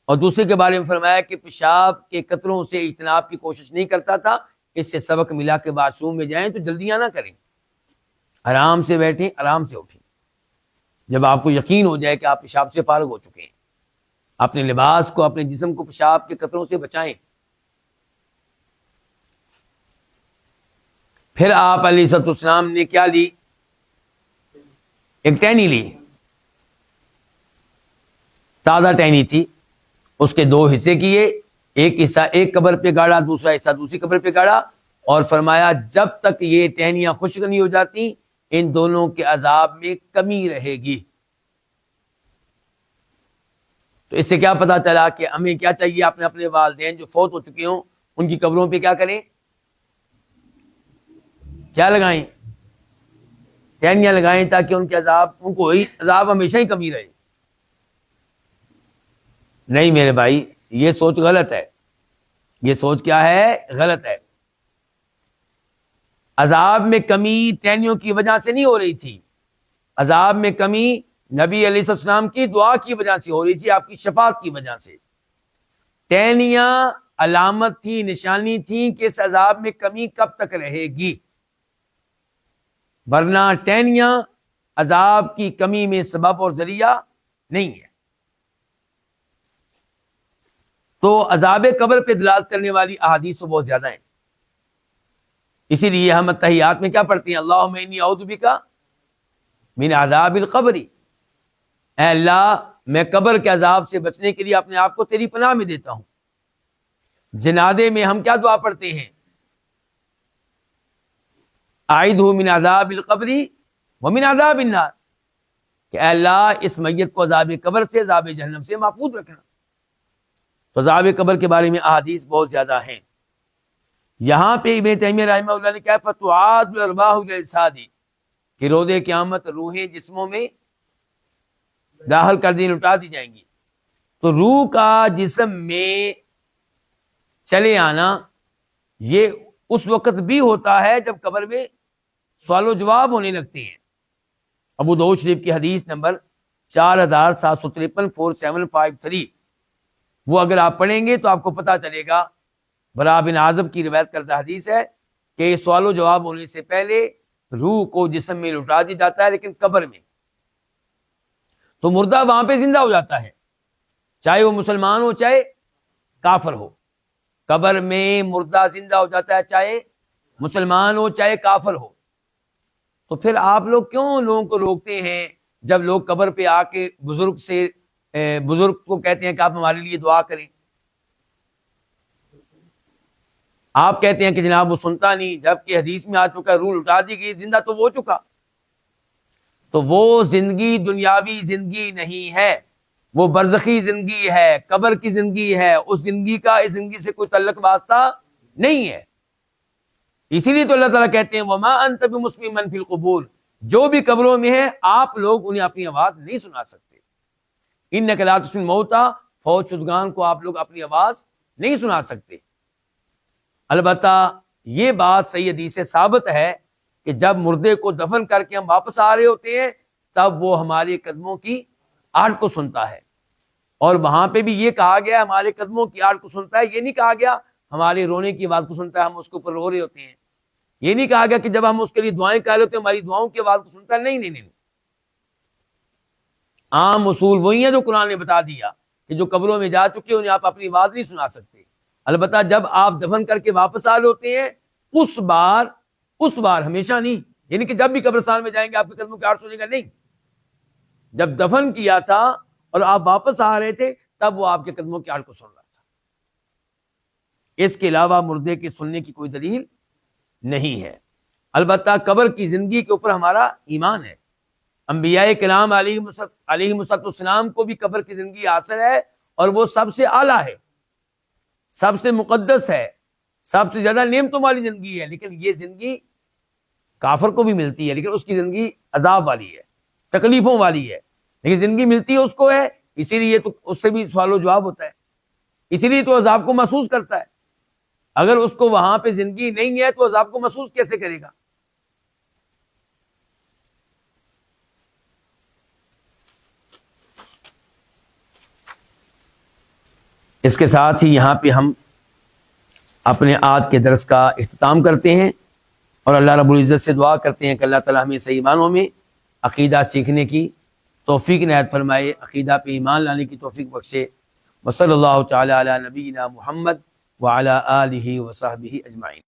S2: اور دوسرے کے بارے میں فرمایا کہ پیشاب کے قطروں سے اجتناب کی کوشش نہیں کرتا تھا۔ اس سے سبق ملا کہ واش روم میں جائیں تو جلدیاں نہ کریں، آرام سے بیٹھیں، آرام سے اٹھیں۔ جب آپ کو یقین ہو جائے کہ آپ پیشاب سے فارغ ہو چکے ہیں، اپنے لباس کو، اپنے جسم کو پیشاب کے قطروں سے بچائیں۔ پھر آپ علیہ الصلوۃ والسلام نے کیا لی؟ ایک ٹہنی لی، تازہ ٹہنی تھی، اس کے دو حصے کیے، ایک حصہ ایک قبر پہ گاڑا، دوسرا حصہ دوسری قبر پہ گاڑا، اور فرمایا جب تک یہ ٹہنیاں خشک نہیں ہو جاتی ان دونوں کے عذاب میں کمی رہے گی۔ تو اس سے کیا پتا چلا کہ ہمیں کیا چاہیے؟ اپنے والدین جو فوت ہو چکے ہوں ان کی قبروں پہ کیا کریں؟ کیا لگائیں؟ ٹہنیاں لگائیں تاکہ ان کے عذاب، ان کو عذاب ہمیشہ ہی کمی رہے۔ نہیں میرے بھائی، یہ سوچ غلط ہے. یہ سوچ کیا ہے؟ غلط ہے. عذاب میں کمی ٹہنیوں کی وجہ سے نہیں ہو رہی تھی. عذاب میں کمی نبی علیہ السلام کی دعا کی وجہ سے ہو رہی تھی، آپ کی شفاعت کی وجہ سے. ٹہنیاں علامت تھی، نشانی تھی کہ اس عذاب میں کمی کب تک رہے گی، ورنہ ٹہنیاں عذاب کی کمی میں سبب اور ذریعہ نہیں ہے. تو عذاب قبر پہ دلالت کرنے والی احادیث تو بہت زیادہ ہیں. اسی لیے ہم تحیات میں کیا پڑھتے ہیں؟ اللہم انی اعوذ بک من عذاب القبر. اے اللہ، میں قبر کے عذاب سے بچنے کے لیے اپنے آپ کو تیری پناہ میں دیتا ہوں. جنازے میں ہم کیا دعا پڑھتے ہیں؟ اعیذہ من عذاب القبر ومن عذاب النار، کہ اے اللہ اس میت کو عذاب قبر سے، عذاب جہنم سے محفوظ رکھنا. تو عذاب قبر کے بارے میں احادیث بہت زیادہ ہیں. یہاں پہ ابن تیمیہ رحمہ اللہ نے کہا فتعاد الارواح للاجساد، کہ روز قیامت روحیں جسموں میں داخل کر دی، لٹا دی جائیں گی. تو روح کا جسم میں چلے آنا یہ اس وقت بھی ہوتا ہے جب قبر میں سوال و جواب ہونے لگتے ہیں. ابو داؤد شریف کی حدیث نمبر 4753 4753، وہ اگر آپ پڑھیں گے تو آپ کو پتا چلے گا. برا بن عازب کی روایت کردہ حدیث ہے کہ سوال و جواب ہونے سے پہلے روح کو جسم میں لٹا دی جاتا ہے، لیکن قبر میں تو مردہ وہاں پہ زندہ ہو جاتا ہے، چاہے وہ مسلمان ہو چاہے کافر ہو. قبر میں مردہ زندہ ہو جاتا ہے، چاہے مسلمان ہو چاہے کافر ہو. تو پھر آپ لوگ کیوں لوگوں کو روکتے ہیں جب لوگ قبر پہ آ کے بزرگ کو کہتے ہیں کہ آپ ہمارے لیے دعا کریں؟ آپ کہتے ہیں کہ جناب وہ سنتا نہیں، جبکہ حدیث میں آ چکا ہے روح لٹا دی گئی، زندہ تو وہ ہو چکا. تو وہ زندگی دنیاوی زندگی نہیں ہے، وہ برزخی زندگی ہے، قبر کی زندگی ہے. اس زندگی کا اس زندگی سے کوئی تعلق واسطہ نہیں ہے. اسی لیے تو اللہ تعالیٰ کہتے ہیں وما انت بمسمع من فی القبور، جو بھی قبروں میں ہیں آپ لوگ انہیں اپنی آواز نہیں سنا سکتے. انک لا تسمع الموتى، فوت شدگان کو آپ لوگ اپنی آواز نہیں سنا سکتے. البتہ یہ بات صحیح حدیث سے ثابت ہے کہ جب مردے کو دفن کر کے ہم واپس آ رہے ہوتے ہیں تب وہ ہمارے قدموں کی آہٹ کو سنتا ہے. اور وہاں پہ بھی یہ کہا گیا ہمارے قدموں کی آہٹ کو سنتا ہے، یہ نہیں کہا گیا ہمارے رونے کی آواز کو سنتا ہے، ہم اس کے اوپر رو رہے ہوتے ہیں. یہ نہیں کہا گیا کہ جب ہم اس کے لیے دعائیں کر رہے ہوتے ہیں ہماری دعاؤں کی آواز کو سنتا ہے. نہیں. عام اصول وہی ہیں جو قرآن نے بتا دیا کہ جو قبروں میں جا چکے انہیں آپ اپنی آواز نہیں سنا سکتے. البتہ جب آپ دفن کر کے واپس آ رہے ہوتے ہیں اس بار ہمیشہ نہیں، یعنی کہ جب بھی قبرستان میں جائیں گے آپ کے قدموں کی آہٹ سنے گا، نہیں. جب دفن کیا تھا اور آپ واپس آ رہے تھے تب وہ آپ کے قدموں کی آہٹ کو سن رہا تھا. اس کے علاوہ مردے کے سننے کی کوئی دلیل نہیں ہے. البتہ قبر کی زندگی کے اوپر ہمارا ایمان ہے. انبیاء کرام علیہ السلام کو بھی قبر کی زندگی حاصل ہے، اور وہ سب سے اعلیٰ ہے، سب سے مقدس ہے، سب سے زیادہ نعمتوں والی زندگی ہے. لیکن یہ زندگی کافر کو بھی ملتی ہے، لیکن اس کی زندگی عذاب والی ہے، تکلیفوں والی ہے. لیکن زندگی ملتی ہے اس کو ہے، اسی لیے تو اس سے بھی سوال و جواب ہوتا ہے، اسی لیے تو عذاب کو محسوس کرتا ہے. اگر اس کو وہاں پہ زندگی نہیں ہے تو عذاب کو محسوس کیسے کرے گا؟ اس کے ساتھ ہی یہاں پہ ہم اپنے آج کے درس کا اختتام کرتے ہیں، اور اللہ رب العزت سے دعا کرتے ہیں کہ اللہ تعالیٰ ہمیں صحیح معنوں میں عقیدہ سیکھنے کی توفیق عنایت فرمائے، عقیدہ پہ ایمان لانے کی توفیق بخشے. وصلی اللہ تعالی علی نبینا محمد وعلی آلہ وصحبہ اجمعین.